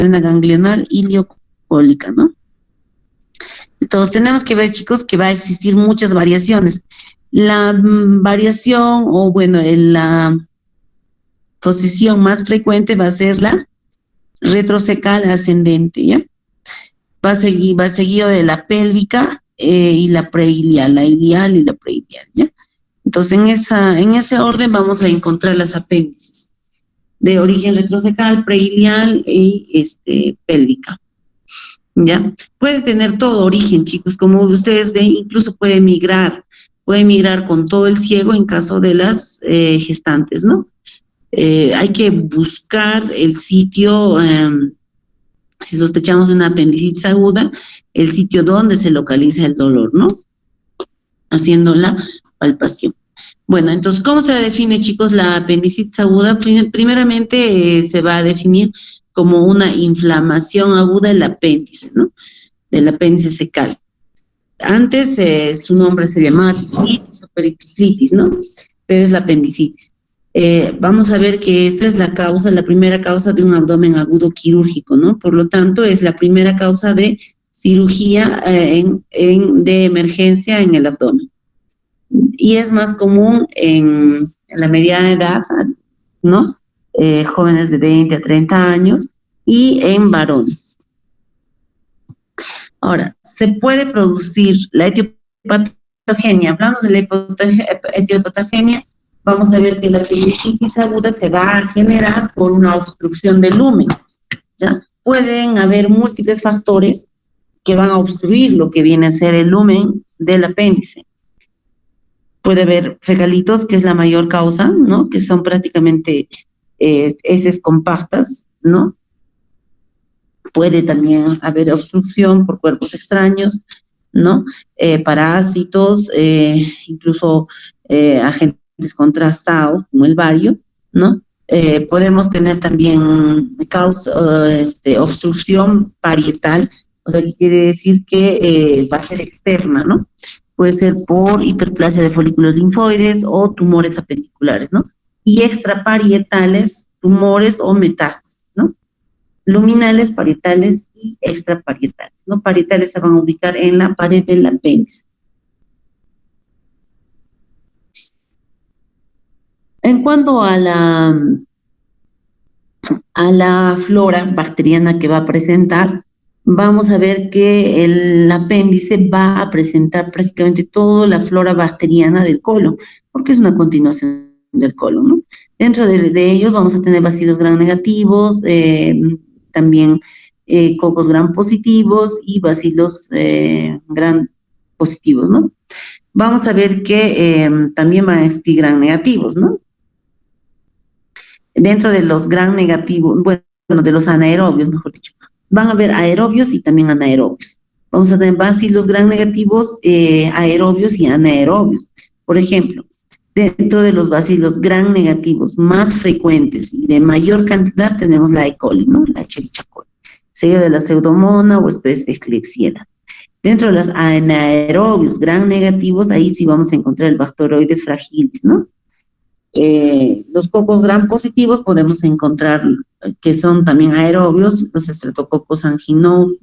cadena ganglionar iliocólica, ¿no? Entonces tenemos que ver, chicos, que va a existir muchas variaciones. La variación, o bueno, la posición más frecuente va a ser la retrocecal ascendente, ¿ya? Va seguido de la pélvica y la preilial, la ilial y la preilial, ¿ya? Entonces en ese orden vamos a encontrar las apéndices de origen retrocecal, preilial y pélvica, ¿ya? Puede tener todo origen, chicos, como ustedes ven, incluso puede migrar con todo el ciego en caso de las gestantes, ¿no? Hay que buscar el sitio, si sospechamos de una apendicitis aguda, el sitio donde se localiza el dolor, ¿no? Haciendo la palpación. Bueno, entonces, ¿cómo se define, chicos, la apendicitis aguda? Primeramente se va a definir como una inflamación aguda del apéndice, ¿no? Del apéndice secal. Antes su nombre se llamaba tiflitis o peritiflitis, ¿no? Pero es la apendicitis. Vamos a ver que esta es la primera causa de un abdomen agudo quirúrgico, ¿no? Por lo tanto, es la primera causa de cirugía de emergencia en el abdomen. Y es más común en la mediana edad, ¿no? Jóvenes de 20 a 30 años y en varones. Ahora, se puede producir la etiopatogenia. Hablando de la etiopatogenia, vamos a ver que la apendicitis aguda se va a generar por una obstrucción del lumen, ¿ya? Pueden haber múltiples factores que van a obstruir lo que viene a ser el lumen del apéndice. Puede haber fecalitos, que es la mayor causa, ¿no? Que son prácticamente heces compactas, ¿no? Puede también haber obstrucción por cuerpos extraños, ¿no? Parásitos, incluso agentes contrastados, como el bario, ¿no? Podemos tener también obstrucción parietal, o sea, que quiere decir que va a ser externa, ¿no? Puede ser por hiperplasia de folículos linfoides o tumores apendiculares, ¿no? Y extraparietales, tumores o metástasis, ¿no? Luminales, parietales y extraparietales, ¿no? Parietales se van a ubicar en la pared del apéndice. En cuanto a la flora bacteriana que va a presentar, vamos a ver que el apéndice va a presentar prácticamente toda la flora bacteriana del colon, porque es una continuación del colon, ¿no? Dentro de ellos vamos a tener bacilos gram negativos, también cocos gram positivos y bacilos gram positivos, ¿no? Vamos a ver que también van a existir gram negativos, ¿no? Dentro de los gram negativos, bueno, de los anaerobios, mejor dicho, van a haber aerobios y también anaerobios. Vamos a tener bacilos gram negativos, aerobios y anaerobios. Por ejemplo, dentro de los bacilos gram negativos más frecuentes y de mayor cantidad tenemos la E. coli, ¿no? La Escherichia coli, seguido de la pseudomonas o especie de Klebsiella. Dentro de los anaerobios gram negativos, ahí sí vamos a encontrar el Bacteroides fragilis, ¿no? Los cocos gram positivos podemos encontrar que son también aerobios, los estreptococos anginosos,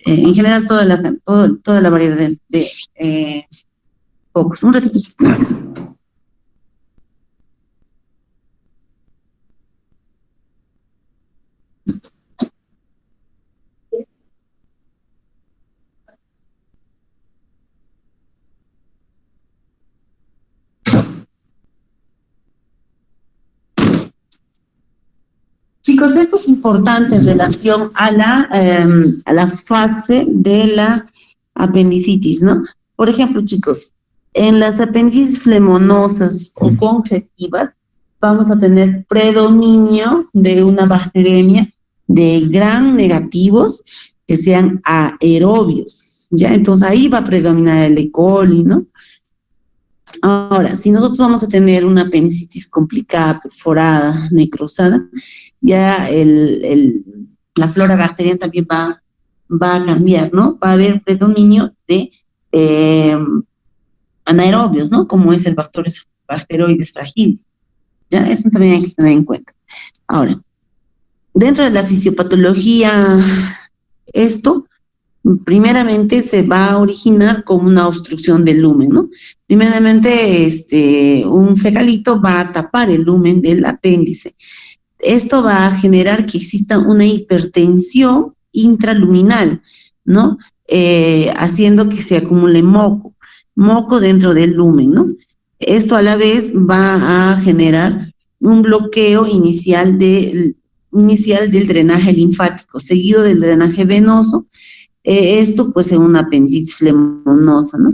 en general toda la variedad de cocos. Un ratito. Chicos, esto es importante en relación a la fase de la apendicitis, ¿no? Por ejemplo, chicos, en las apendicitis flemonosas o congestivas vamos a tener predominio de una bacteremia de gram negativos que sean aerobios, ¿ya? Entonces ahí va a predominar el E. coli, ¿no? Ahora, si nosotros vamos a tener una apendicitis complicada, perforada, necrosada, ya la flora bacteriana también va a cambiar, ¿no? Va a haber predominio de anaerobios, ¿no? Como es el Bacteroides fragilis. Ya, eso también hay que tener en cuenta. Ahora, Dentro de la fisiopatología, esto primeramente se va a originar como una obstrucción del lumen, ¿no? Primeramente, un fecalito va a tapar el lumen del apéndice. Esto va a generar que exista una hipertensión intraluminal, ¿no? Haciendo que se acumule moco dentro del lumen, ¿no? Esto a la vez va a generar un bloqueo inicial del drenaje linfático, seguido del drenaje venoso, esto pues en una apendicitis flemonosa, ¿no?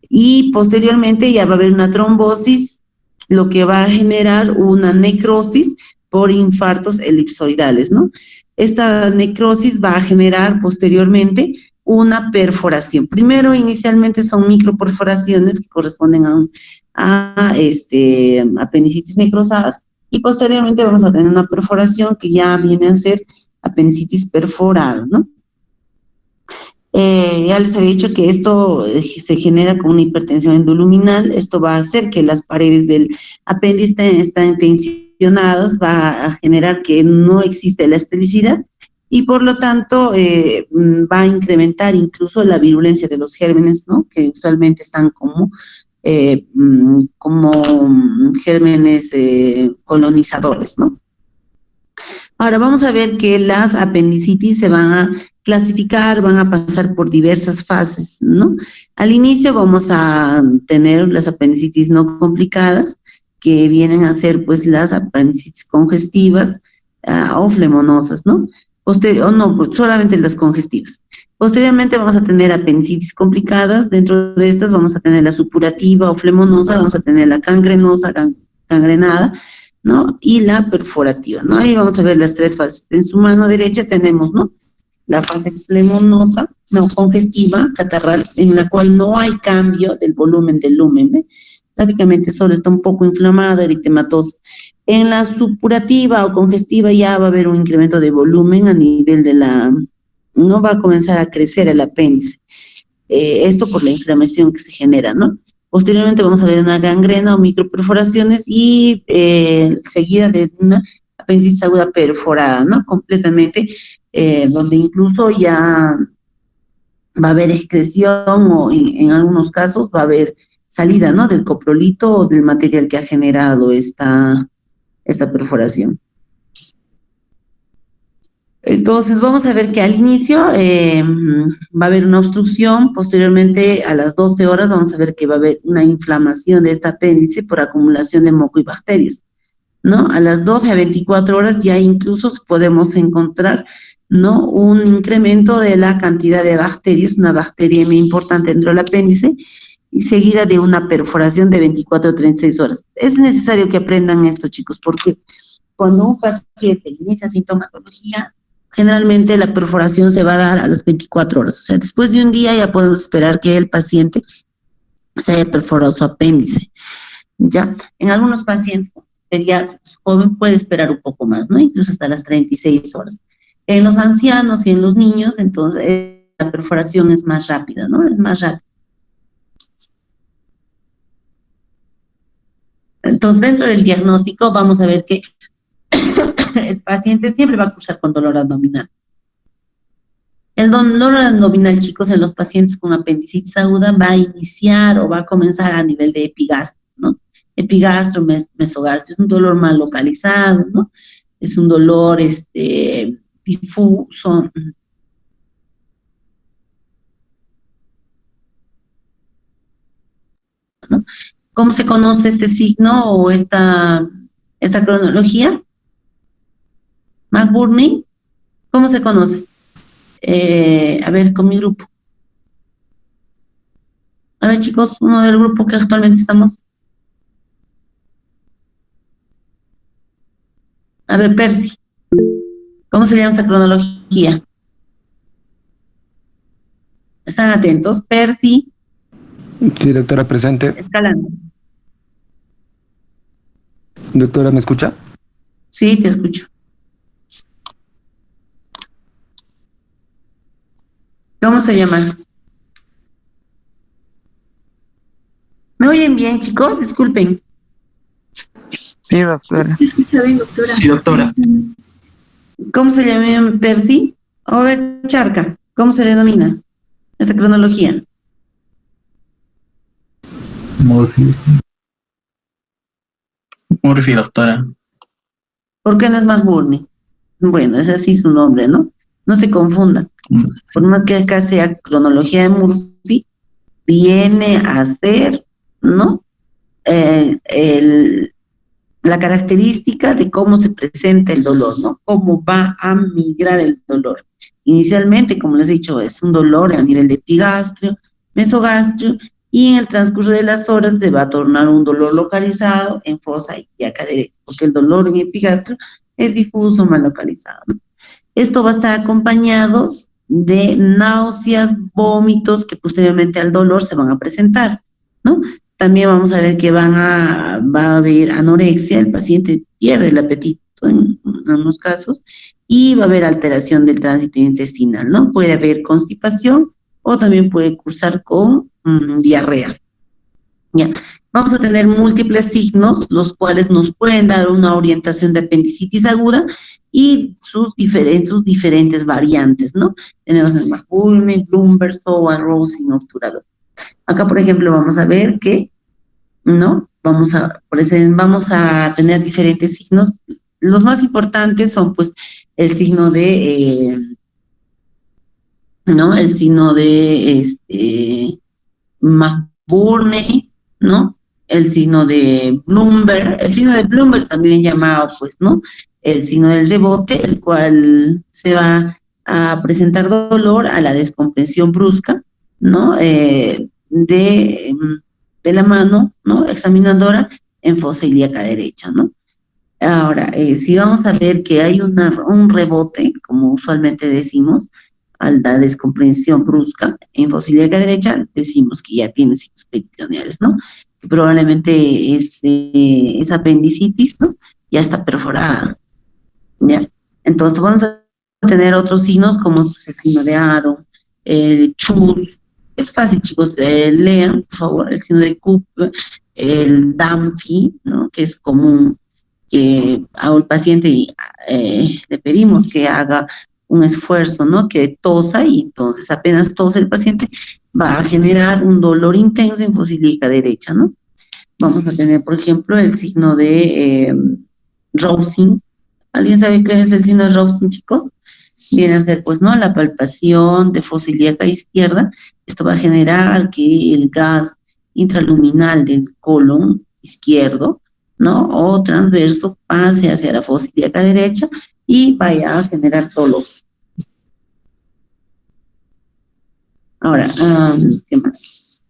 Y posteriormente ya va a haber una trombosis, lo que va a generar una necrosis por infartos elipsoidales, ¿no? Esta necrosis va a generar posteriormente una perforación. Primero, inicialmente son microperforaciones que corresponden a apendicitis necrosadas, y posteriormente vamos a tener una perforación que ya viene a ser apendicitis perforada, ¿no? Ya les había dicho que esto se genera con una hipertensión endoluminal. Esto va a hacer que las paredes del apéndice estén tensionadas, va a generar que no existe elasticidad y por lo tanto va a incrementar incluso la virulencia de los gérmenes, ¿no? Que usualmente están como gérmenes colonizadores, ¿no? Ahora vamos a ver que las apendicitis se van a clasificar, van a pasar por diversas fases, ¿no? Al inicio vamos a tener las apendicitis no complicadas, que vienen a ser pues las apendicitis congestivas o flemonosas, ¿no? Solamente las congestivas. Posteriormente vamos a tener apendicitis complicadas. Dentro de estas vamos a tener la supurativa o flemonosa, vamos a tener la cangrenosa, gangrenada, ¿no? Y la perforativa, ¿no? Ahí vamos a ver las tres fases. En su mano derecha tenemos, ¿no? La fase flemonosa, no congestiva, catarral, en la cual no hay cambio del volumen del lumen, ¿ve? Prácticamente solo está un poco inflamada, eritematosa. En la supurativa o congestiva ya va a haber un incremento de volumen a nivel de no va a comenzar a crecer el apéndice. Esto por la inflamación que se genera, ¿no? Posteriormente vamos a ver una gangrena o microperforaciones y seguida de una apendicitis aguda perforada, ¿no? Completamente, donde incluso ya va a haber excreción o en algunos casos va a haber salida, ¿no? Del coprolito o del material que ha generado esta perforación. Entonces vamos a ver que al inicio va a haber una obstrucción, posteriormente a las 12 horas vamos a ver que va a haber una inflamación de este apéndice por acumulación de moco y bacterias, ¿no? A las 12 a 24 horas ya incluso podemos encontrar, ¿no? Un incremento de la cantidad de bacterias, una bacteriemia importante dentro del apéndice, y seguida de una perforación de 24 a 36 horas. Es necesario que aprendan esto, chicos, porque cuando un paciente inicia sintomatología, generalmente la perforación se va a dar a las 24 horas. O sea, después de un día ya podemos esperar que el paciente se haya perforado su apéndice. ¿Ya? En algunos pacientes pediátricos joven puede esperar un poco más, ¿no? Incluso hasta las 36 horas. En los ancianos y en los niños, entonces, la perforación es más rápida, ¿no? Es más rápida. Entonces, dentro del diagnóstico vamos a ver que el paciente siempre va a cursar con dolor abdominal. El dolor abdominal, chicos, en los pacientes con apendicitis aguda va a iniciar o va a comenzar a nivel de epigastro, ¿no? Epigastro, mesogastro, es un dolor mal localizado, ¿no? Es un dolor difuso. ¿No? ¿Cómo se conoce este signo o esta cronología? McBurney, ¿cómo se conoce? A ver, con mi grupo. A ver, chicos, uno del grupo que actualmente estamos. A ver, Percy, ¿cómo se llama esta cronología? ¿Están atentos? Percy. Sí, doctora, presente. Escalando. Doctora, ¿me escucha? Sí, te escucho. ¿Cómo se llama? ¿Me oyen bien, chicos? Disculpen. Sí, doctora. ¿Se escucha bien, doctora? Sí, doctora. ¿Cómo se llama Percy? A ver, Charca, ¿cómo se denomina esta cronología? Murphy. Murphy, doctora. ¿Por qué no es McBurney? Bueno, es así su nombre, ¿no? No se confundan. Por más que acá sea cronología de Murphy, viene a ser, ¿no? La característica de cómo se presenta el dolor, ¿no? Cómo va a migrar el dolor. Inicialmente, como les he dicho, es un dolor a nivel de epigastrio, mesogastrio, y en el transcurso de las horas se va a tornar un dolor localizado en fosa ilíaca derecha, porque el dolor en epigastrio es difuso, mal localizado, ¿no? Esto va a estar acompañado de náuseas, vómitos que posteriormente al dolor se van a presentar, ¿no? También vamos a ver que va a haber anorexia, el paciente pierde el apetito en algunos casos y va a haber alteración del tránsito intestinal, ¿no? Puede haber constipación o también puede cursar con diarrea. Ya. Vamos a tener múltiples signos, los cuales nos pueden dar una orientación de apendicitis aguda y sus diferentes variantes, ¿no? Tenemos el McBurney, Bloomberg, Sowa, Rosing, obturador. Acá, por ejemplo, vamos a ver que, ¿no? Vamos a tener diferentes signos. Los más importantes son, pues, el signo de, ¿no? El signo de, McBurney, ¿no? El signo de Bloomberg también llamado, pues, ¿no? El signo del rebote, el cual se va a presentar dolor a la descompresión brusca, ¿no? De la mano, ¿no? Examinadora en fosa ilíaca derecha, ¿no? Ahora, si vamos a ver que hay un rebote, como usualmente decimos, a la descomprensión brusca en fosa ilíaca derecha, decimos que ya tiene signos peritoneales, ¿no? Que probablemente es apendicitis, ¿no? Ya está perforada, ¿ya? Entonces vamos a tener otros signos como el signo de Aro, el Chus. Es fácil, chicos, lean, por favor, el signo de Coop, el Damfi, ¿no? Que es común, que a un paciente le pedimos que haga un esfuerzo, ¿no? Que tosa, y entonces apenas tose el paciente va a generar un dolor intenso en fosa ilíaca derecha, ¿no? Vamos a tener, por ejemplo, el signo de Rousing. ¿Alguien sabe qué es el signo de Rousing, chicos? Viene a ser, pues, ¿no? La palpación de fosa ilíaca izquierda. Esto va a generar que el gas intraluminal del colon izquierdo, ¿no? O transverso pase hacia la fosa ilíaca derecha y vaya a generar dolor. Ahora, ¿qué más?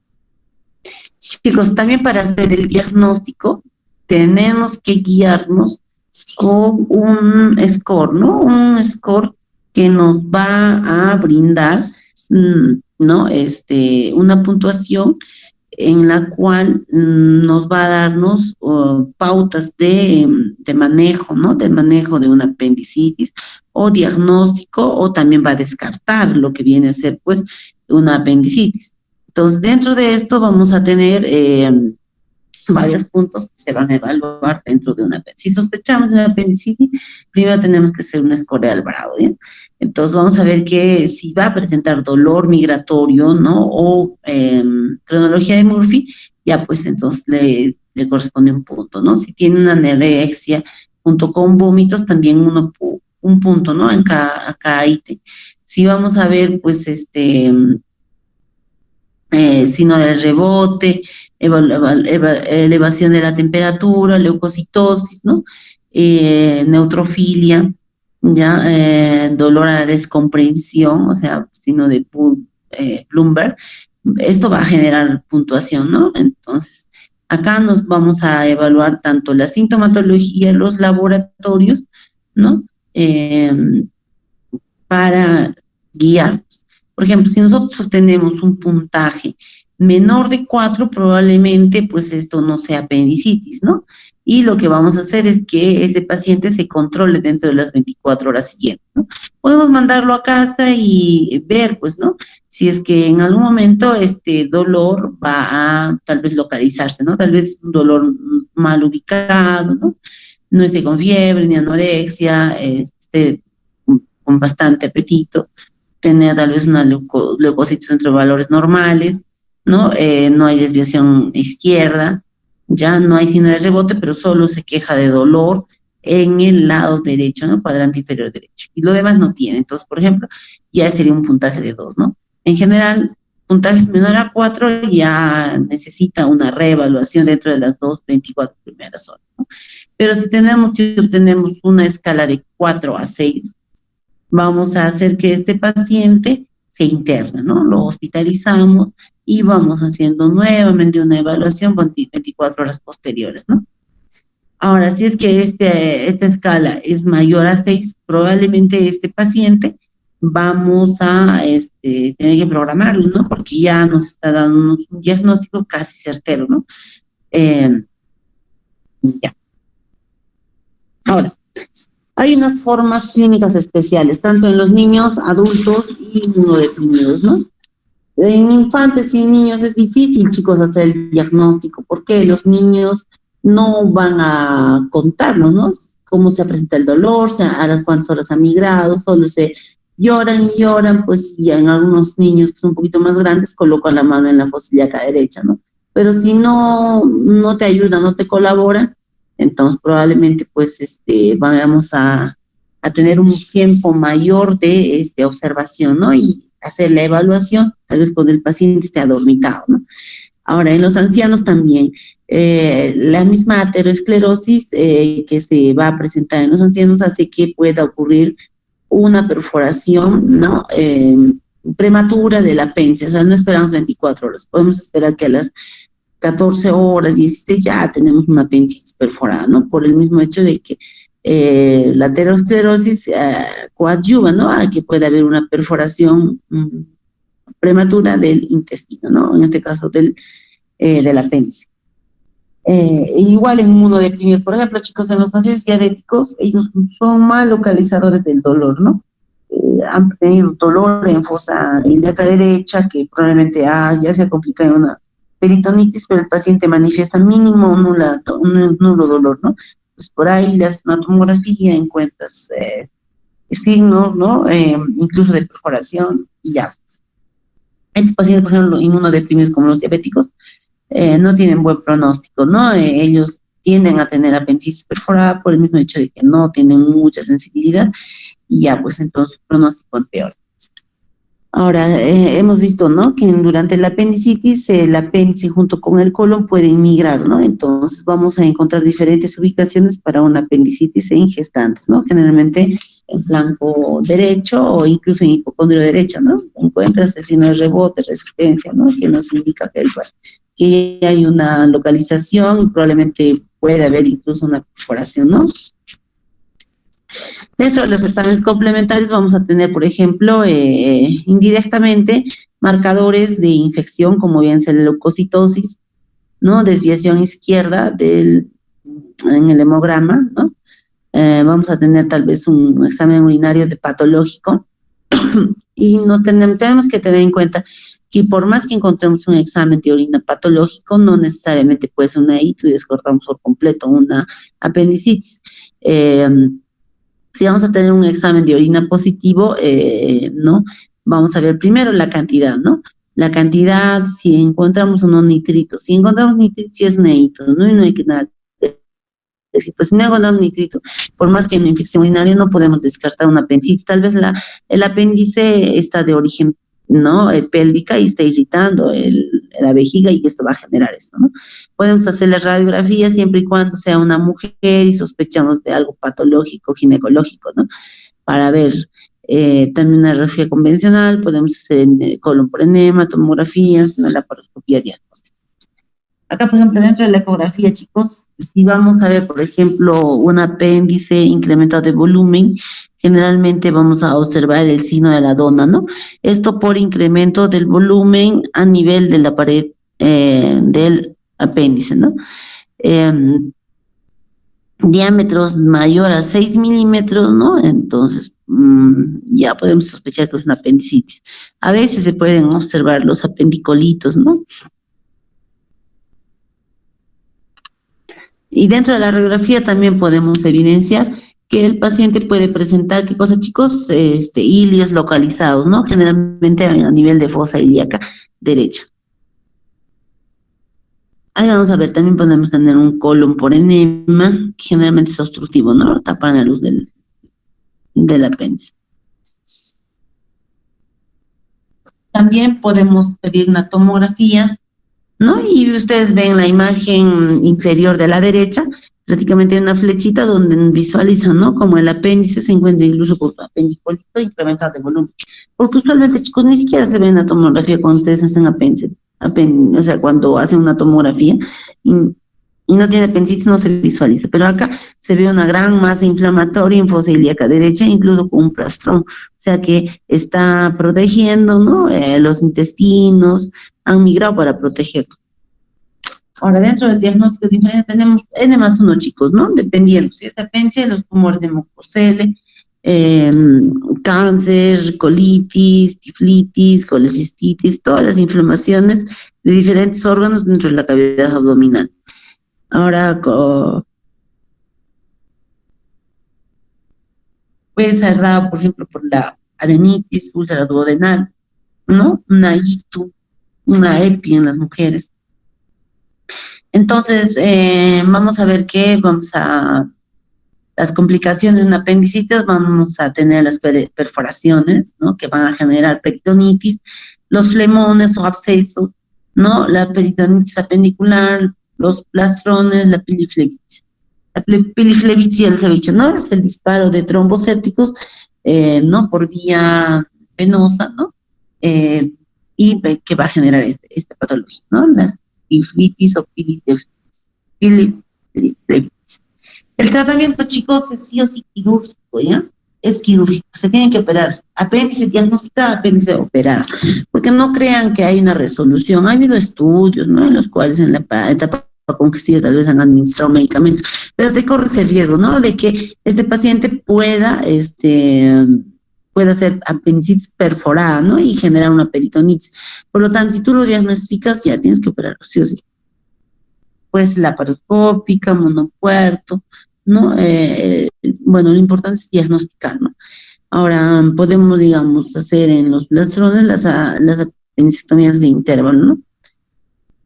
Chicos, también para hacer el diagnóstico tenemos que guiarnos con un score, ¿no? Un score que nos va a brindar, ¿no? Una puntuación en la cual nos va a darnos pautas de manejo, ¿no? De manejo de una apendicitis o diagnóstico, o también va a descartar lo que viene a ser, pues, una apendicitis. Entonces, dentro de esto vamos a tener varios puntos que se van a evaluar dentro de una apendicitis. Si sospechamos de una apendicitis, primero tenemos que hacer un score de Alvarado, ¿bien? Entonces vamos a ver que si va a presentar dolor migratorio, ¿no? O cronología de Murphy, ya pues entonces le corresponde un punto, ¿no? Si tiene una anorexia junto con vómitos, también un punto, ¿no? En cada ítem. Si vamos a ver, pues, signo del rebote, elevación de la temperatura, leucocitosis, ¿no? Neutrofilia, ya, dolor a la descomprensión, o sea, signo de Bloomberg. Esto va a generar puntuación, ¿no? Entonces, acá nos vamos a evaluar tanto la sintomatología, los laboratorios, ¿no? Para guiar. Por ejemplo, si nosotros obtenemos un puntaje menor de 4, probablemente pues esto no sea apendicitis, ¿no? Y lo que vamos a hacer es que ese paciente se controle dentro de las 24 horas siguientes, ¿no? Podemos mandarlo a casa y ver, pues, ¿no? Si es que en algún momento este dolor va a tal vez localizarse, ¿no? Tal vez un dolor mal ubicado, ¿no? No esté con fiebre ni anorexia, con bastante apetito, tener tal vez una leucocitos entre valores normales, ¿no? No hay desviación izquierda, ya no hay signo de rebote, pero solo se queja de dolor en el lado derecho, ¿no? Cuadrante inferior derecho. Y lo demás no tiene. Entonces, por ejemplo, ya sería un puntaje de 2, ¿no? En general, puntajes menor a 4 ya necesita una reevaluación dentro de las 24 primeras horas, ¿no? Pero si obtenemos una escala de 4 a 6, vamos a hacer que este paciente se interne, ¿no? Lo hospitalizamos y vamos haciendo nuevamente una evaluación con 24 horas posteriores, ¿no? Ahora, si es que esta escala es mayor a 6, probablemente este paciente vamos a tener que programarlo, ¿no? Porque ya nos está dando un diagnóstico casi certero, ¿no? Ya. Ahora, hay unas formas clínicas especiales, tanto en los niños, adultos y inmunodeprimidos, ¿no? En infantes y niños es difícil, chicos, hacer el diagnóstico, porque los niños no van a contarnos, ¿no? Cómo se presenta el dolor, a las cuántas horas ha migrado, solo se lloran y lloran, pues, y en algunos niños que son un poquito más grandes colocan la mano en la fosa ilíaca derecha, ¿no? Pero si no te ayuda, no te colabora, entonces probablemente, pues, vamos a tener un tiempo mayor de observación, ¿no? Y hacer la evaluación, tal vez cuando el paciente esté adormitado, ¿no? Ahora, en los ancianos también, la misma ateroesclerosis que se va a presentar en los ancianos hace que pueda ocurrir una perforación, ¿no? Prematura del apéndice, o sea, no esperamos 24 horas, podemos esperar que a las 14 horas, 16 ya tenemos una apéndice perforada, ¿no? Por el mismo hecho de que la aterosclerosis coadyuva, ¿no? A que pueda haber una perforación prematura del intestino, ¿no? En este caso del apéndice. Igual en inmunodeprimidos, por ejemplo, chicos, en los pacientes diabéticos, ellos son mal localizadores del dolor, ¿no? Han tenido dolor en fosa ilíaca derecha, que probablemente ya se ha complicado en una peritonitis, pero el paciente manifiesta mínimo un nulo dolor, ¿no? Pues por ahí le haces una tomografía, encuentras signos, ¿no? Incluso de perforación y ya. Estos pacientes, por ejemplo, inmunodeprimidos como los diabéticos, no tienen buen pronóstico, ¿no? Ellos tienden a tener apendicitis perforada por el mismo hecho de que no tienen mucha sensibilidad y ya, pues entonces su pronóstico empeora. Ahora, hemos visto, ¿no? Que durante la apendicitis, el apéndice junto con el colon pueden migrar, ¿no? Entonces vamos a encontrar diferentes ubicaciones para una apendicitis en gestantes, ¿no? Generalmente en flanco derecho o incluso en hipocondrio derecho, ¿no? Encuentras el signo de rebote, resistencia, ¿no? Que nos indica que hay una localización y probablemente puede haber incluso una perforación, ¿no? Dentro de los exámenes complementarios vamos a tener, por ejemplo, indirectamente, marcadores de infección, como bien ser la leucocitosis, ¿no? Desviación izquierda en el hemograma, ¿no? Vamos a tener tal vez un examen urinario de patológico y tenemos que tener en cuenta que por más que encontremos un examen de orina patológico, no necesariamente puede ser una ITU y descartamos por completo una apendicitis. Si vamos a tener un examen de orina positivo, ¿no? Vamos a ver primero la cantidad, ¿no? La cantidad, si encontramos unos nitritos. Si encontramos nitritos, ya es una ITU, ¿no? Y no hay que nada decir, pues si no encontramos nitrito, por más que hay una infección urinaria, no podemos descartar una apendicitis. Tal vez el apéndice está de origen, ¿no? Pélvica y está irritando la vejiga y esto va a generar esto, ¿no? Podemos hacer la radiografía siempre y cuando sea una mujer y sospechamos de algo patológico, ginecológico, ¿no? Para ver también una radiografía convencional, podemos hacer colon por enema, tomografías, una laparoscopía diagnóstica. Acá, por ejemplo, dentro de la ecografía, chicos, si vamos a ver, por ejemplo, un apéndice incrementado de volumen, generalmente vamos a observar el signo de la dona, ¿no? Esto por incremento del volumen a nivel de la pared del apéndice, ¿no? Diámetros mayor a 6 milímetros, ¿no? Entonces, ya podemos sospechar que es una apendicitis. A veces se pueden observar los apendicolitos, ¿no? Y dentro de la radiografía también podemos evidenciar que el paciente puede presentar, ¿qué cosa, chicos? Ilios localizados, ¿no? Generalmente a nivel de fosa ilíaca derecha. Ahí vamos a ver, también podemos tener un colon por enema, que generalmente es obstructivo, ¿no? Tapan la luz del apéndice. También podemos pedir una tomografía, ¿no? Y ustedes ven la imagen inferior de la derecha, prácticamente hay una flechita donde visualizan, ¿no? Como el apéndice se encuentra incluso con su apendicólito incrementado de volumen. Porque usualmente, chicos, ni siquiera se ve en la tomografía cuando ustedes hacen apéndice, o sea, cuando hacen una tomografía y no tiene apendicitis, no se visualiza. Pero acá se ve una gran masa inflamatoria en fosa ilíaca derecha, incluso con un plastrón. O sea que está protegiendo, ¿no? Los intestinos han migrado para protegerlo. Ahora, dentro del diagnóstico diferente tenemos N más 1, chicos, ¿no? Dependiendo si es apéndice, los tumores de mucosele, cáncer, colitis, tiflitis, colecistitis, todas las inflamaciones de diferentes órganos dentro de la cavidad abdominal. Ahora, puede ser dado, por ejemplo, por la adenitis ultraduodenal, ¿no? Una ictu, una EPI en las mujeres. Entonces, vamos a ver las complicaciones de una apendicitis, vamos a tener las perforaciones, ¿no? Que van a generar peritonitis, los flemones o abscesos, ¿no? La peritonitis apendicular, los plastrones, la piliflebitis. La piliflebitis ya les he dicho, ¿no? Es el disparo de trombocépticos, ¿no? Por vía venosa, ¿no? Y que va a generar esta patología, ¿no? Las tiflitis o piliflebitis. El tratamiento, chicos, es sí o sí quirúrgico, ¿ya? Es quirúrgico, se tienen que operar. Apéndice diagnosticado, apéndice operado. Porque no crean que hay una resolución. Ha habido estudios, ¿no? En los cuales en la etapa congestiva tal vez han administrado medicamentos, pero te corres el riesgo, ¿no? De que este paciente pueda ser apendicitis perforada, ¿no? Y generar una peritonitis. Por lo tanto, si tú lo diagnosticas, ya tienes que operarlo, sí o sí. Pues laparoscópica, monopuerto, ¿no? Bueno, lo importante es diagnosticar, ¿no? Ahora, podemos, digamos, hacer en los plastrones las apendicectomías de intervalo, ¿no?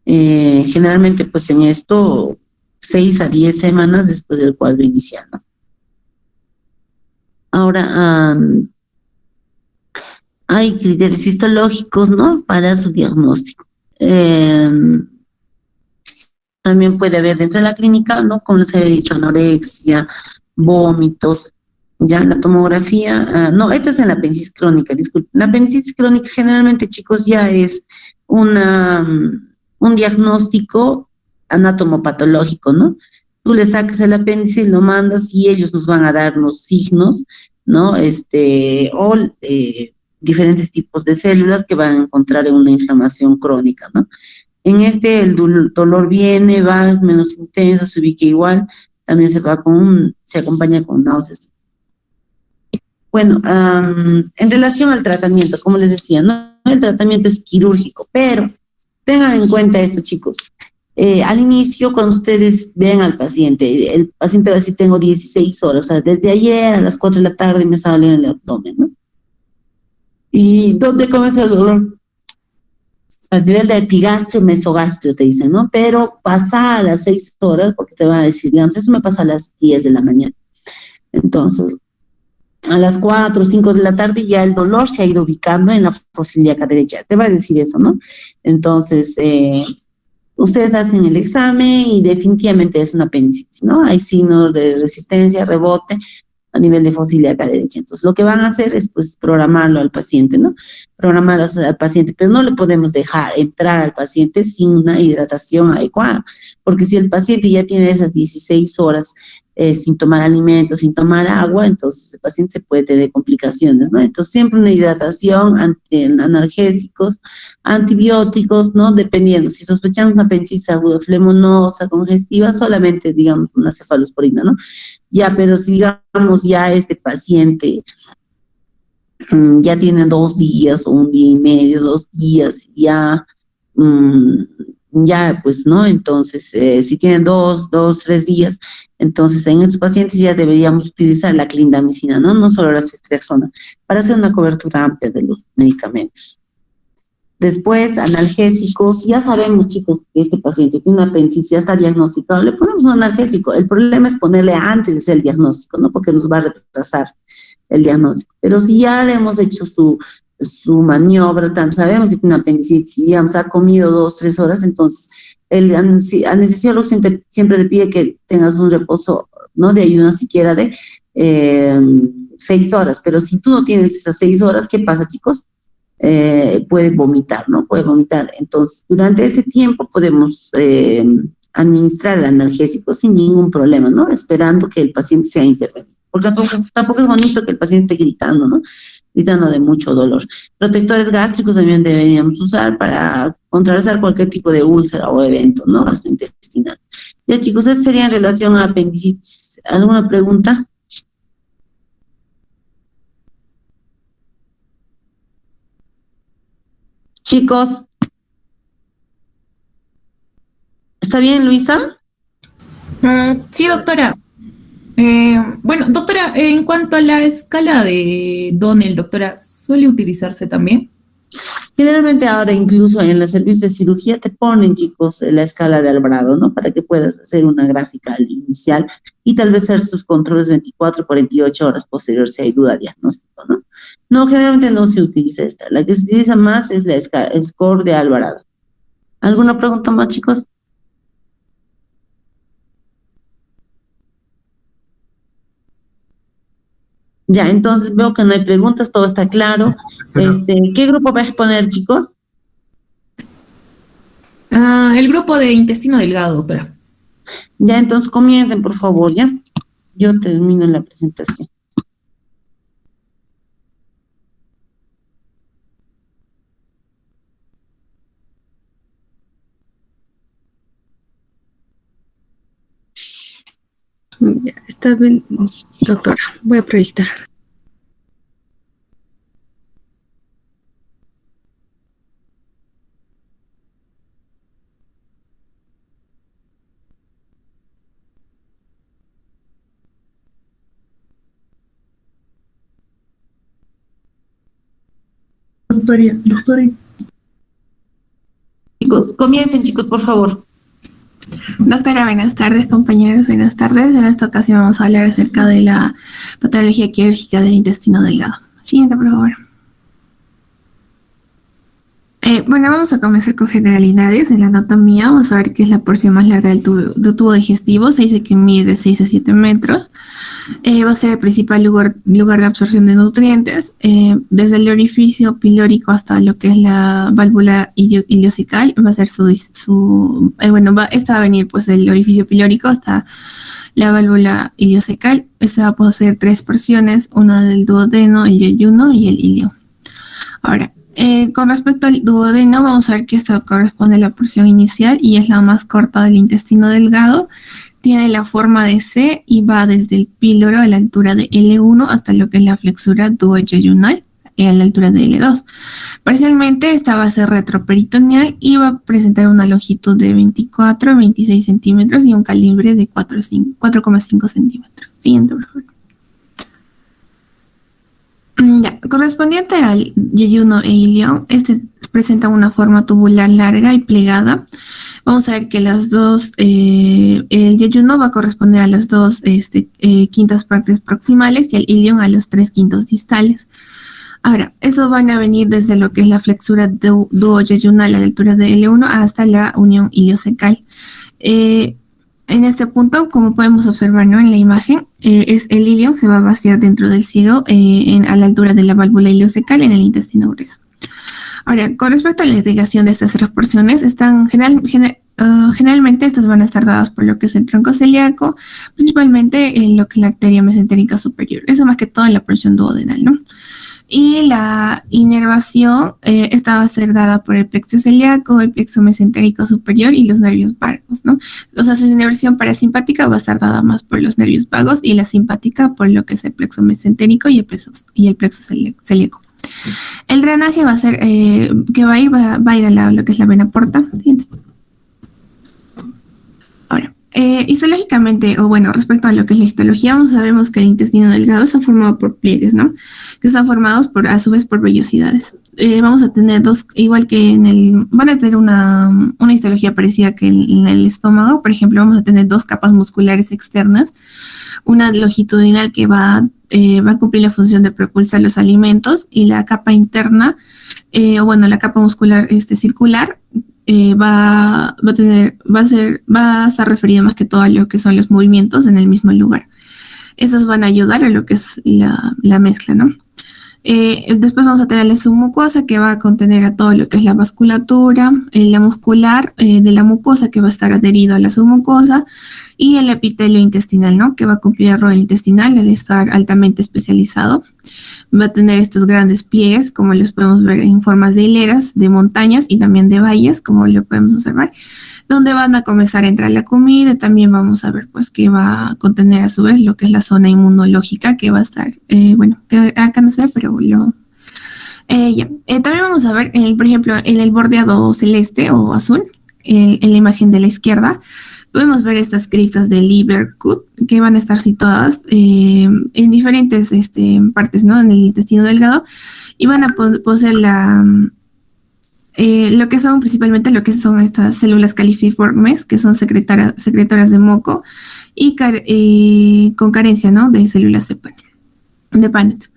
Generalmente, pues en esto, 6 a 10 semanas después del cuadro inicial, ¿no? Ahora, hay criterios histológicos, ¿no? Para su diagnóstico. También puede haber dentro de la clínica, ¿no? Como les había dicho, anorexia, vómitos, ya la tomografía, no, esto es en la apendicitis crónica, disculpen. La apendicitis crónica generalmente, chicos, ya es un diagnóstico anatomopatológico, ¿no? Tú le sacas el apéndice, lo mandas y ellos nos van a dar los signos, ¿no? O diferentes tipos de células que van a encontrar en una inflamación crónica, ¿no? En el dolor viene, va, es menos intenso, se ubica igual, también se acompaña con náuseas. Bueno, en relación al tratamiento, como les decía, ¿no? El tratamiento es quirúrgico, pero tengan en cuenta esto, chicos. Al inicio, cuando ustedes vean al paciente, el paciente va a decir, tengo 16 horas, o sea, desde ayer a las 4 de la tarde me está doliendo el abdomen, ¿no? ¿Y dónde comienza el dolor? A nivel de epigastrio, mesogastrio, te dicen, ¿no? Pero pasa a las 6 horas, porque te van a decir, digamos, eso me pasa a las 10 de la mañana. Entonces, a las 4 o 5 de la tarde ya el dolor se ha ido ubicando en la fosa ilíaca derecha. Te va a decir eso, ¿no? Entonces, ustedes hacen el examen y definitivamente es una apendicitis, ¿no? Hay signos de resistencia, rebote a nivel de fosa ilíaca derecha. Entonces, lo que van a hacer es, pues, programarlo al paciente, ¿no? Programarlo al paciente, pero no le podemos dejar entrar al paciente sin una hidratación adecuada, porque si el paciente ya tiene esas 16 horas sin tomar alimentos, sin tomar agua, entonces el paciente se puede tener complicaciones, ¿no? Entonces, siempre una hidratación, analgésicos, antibióticos, ¿no? Dependiendo, si sospechamos una apendicitis aguda, flemonosa, congestiva, solamente, digamos, una cefalosporina, ¿no? Ya, pero si, digamos, ya este paciente ya tiene 2 días o 1 día y medio, 2 días, ya ya, pues, ¿no? Entonces, si tienen 3 días, entonces en estos pacientes ya deberíamos utilizar la clindamicina, ¿no? No solo la ceftriaxona, para hacer una cobertura amplia de los medicamentos. Después, analgésicos. Ya sabemos, chicos, que este paciente tiene una apendicitis, ya está diagnosticado. Le ponemos un analgésico. El problema es ponerle antes de hacer el diagnóstico, ¿no? Porque nos va a retrasar el diagnóstico. Pero si ya le hemos hecho su maniobra, sabemos que tiene una apendicitis, y digamos, ha comido 2, 3 horas, entonces el anestesiólogo siempre te pide que tengas un reposo, ¿no? De ayuno siquiera de 6 horas. Pero si tú no tienes esas 6 horas, ¿qué pasa, chicos? Puede vomitar, ¿no? Puede vomitar. Entonces, durante ese tiempo podemos administrar el analgésico sin ningún problema, ¿no? Esperando que el paciente sea intervenido. Porque tampoco es bonito que el paciente esté gritando, ¿no? Gritando de mucho dolor. Protectores gástricos también deberíamos usar para contrarrestar cualquier tipo de úlcera o evento, ¿no? Gastrointestinal. Ya, chicos, esto sería en relación a apendicitis. ¿Alguna pregunta? Chicos, ¿está bien, Luisa? Sí, doctora. Bueno, doctora, en cuanto a la escala de Donnell, doctora, ¿suele utilizarse también? Generalmente ahora incluso en los servicios de cirugía te ponen, chicos, la escala de Alvarado, ¿no? Para que puedas hacer una gráfica inicial y tal vez hacer sus controles 24, 48 horas posterior si hay duda diagnóstico, ¿no? No, generalmente no se utiliza esta. La que se utiliza más es la score de Alvarado. ¿Alguna pregunta más, chicos? Ya, entonces veo que no hay preguntas, todo está claro. ¿Qué grupo va a exponer, chicos? El grupo de intestino delgado, doctora. Ya, entonces comiencen, por favor, ¿ya? Yo termino la presentación. Ya, está bien, doctora. Voy a proyectar. Doctora. Chicos, comiencen, chicos, por favor. Doctora, buenas tardes, compañeros, buenas tardes. En esta ocasión vamos a hablar acerca de la patología quirúrgica del intestino delgado. Siguiente, por favor. Bueno, vamos a comenzar con generalidades. En la anatomía vamos a ver que es la porción más larga del tubo digestivo. Se dice que mide de 6 a 7 metros. Va a ser el principal lugar de absorción de nutrientes. Desde el orificio pilórico hasta lo que es la válvula ileocecal, va a ser esta va a venir pues del orificio pilórico hasta la válvula ileocecal. Esta va a poseer 3 porciones, una del duodeno, el yeyuno y el ilio. Ahora, con respecto al duodeno, vamos a ver que esto corresponde a la porción inicial y es la más corta del intestino delgado. Tiene la forma de C y va desde el píloro a la altura de L1 hasta lo que es la flexura duoyeyunal a la altura de L2. Parcialmente esta va a ser retroperitoneal y va a presentar una longitud de 24 a 26 centímetros y un calibre de 4,5 centímetros. Siguiente, por favor. Ya, correspondiente al yeyuno e ilio, este presenta una forma tubular larga y plegada. Vamos a ver que las dos, el yeyuno va a corresponder a las dos quintas partes proximales y el ilio a los 3 quintos distales. Ahora, estos van a venir desde lo que es la flexura duoyeyunal a la altura de L1 hasta la unión iliocecal. En este punto, como podemos observar, ¿no?, en la imagen, el ilio se va a vaciar dentro del ciego a la altura de la válvula iliocecal en el intestino grueso. Ahora, con respecto a la irrigación de estas 3 porciones, generalmente estas van a estar dadas por lo que es el tronco celíaco, principalmente en lo que es la arteria mesentérica superior. Eso más que todo en la porción duodenal, ¿no? Y la inervación, esta va a ser dada por el plexo celíaco, el plexo mesentérico superior y los nervios vagos, ¿no? O sea, su inervación parasimpática va a estar dada más por los nervios vagos y la simpática por lo que es el plexo mesentérico y el plexo celíaco. El drenaje va a ser, que va a ir a lo que es la vena porta. Siguiente. Histológicamente, o bueno, respecto a lo que es la histología, sabemos que el intestino delgado está formado por pliegues, ¿no? Que están formados a su vez por vellosidades. Vamos a tener dos, igual que van a tener una histología parecida que en el estómago. Por ejemplo, vamos a tener dos capas musculares externas, una longitudinal que va a cumplir la función de propulsar los alimentos, y la capa interna, la capa muscular circular, va a estar referido más que todo a lo que son los movimientos en el mismo lugar. Estos van a ayudar a lo que es la mezcla, ¿no? Después vamos a tener la submucosa, que va a contener a todo lo que es la vasculatura, la muscular de la mucosa, que va a estar adherido a la submucosa, y el epitelio intestinal, ¿no? Que va a cumplir el rol intestinal al estar altamente especializado. Va a tener estos grandes pliegues, como los podemos ver en formas de hileras, de montañas y también de valles, como lo podemos observar, donde van a comenzar a entrar la comida. También vamos a ver pues que va a contener a su vez lo que es la zona inmunológica, que va a estar, que acá no se ve, pero también vamos a ver, por ejemplo, en el bordeado celeste o azul, en la imagen de la izquierda, podemos ver estas criptas de Lieberkühn, que van a estar situadas en diferentes partes, ¿no? En el intestino delgado, y van a poseer principalmente lo que son estas células califormes, que son secretoras de moco y con carencia, ¿no? De células de Paneth.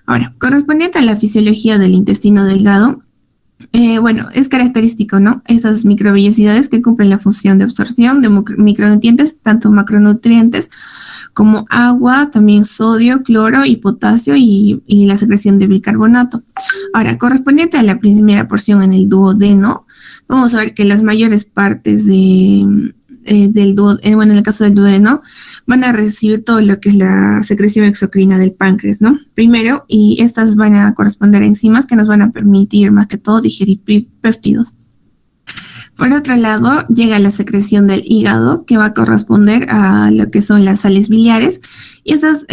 Ahora, correspondiente a la fisiología del intestino delgado, es característico, ¿no? Estas microvellosidades que cumplen la función de absorción de micronutrientes, tanto macronutrientes como agua, también sodio, cloro y potasio, y la secreción de bicarbonato. Ahora, correspondiente a la primera porción en el duodeno, vamos a ver que las mayores partes en el caso del duodeno, van a recibir todo lo que es la secreción exocrina del páncreas, ¿no? Primero, y estas van a corresponder a enzimas que nos van a permitir más que todo digerir péptidos. Por otro lado, llega la secreción del hígado, que va a corresponder a lo que son las sales biliares, y estas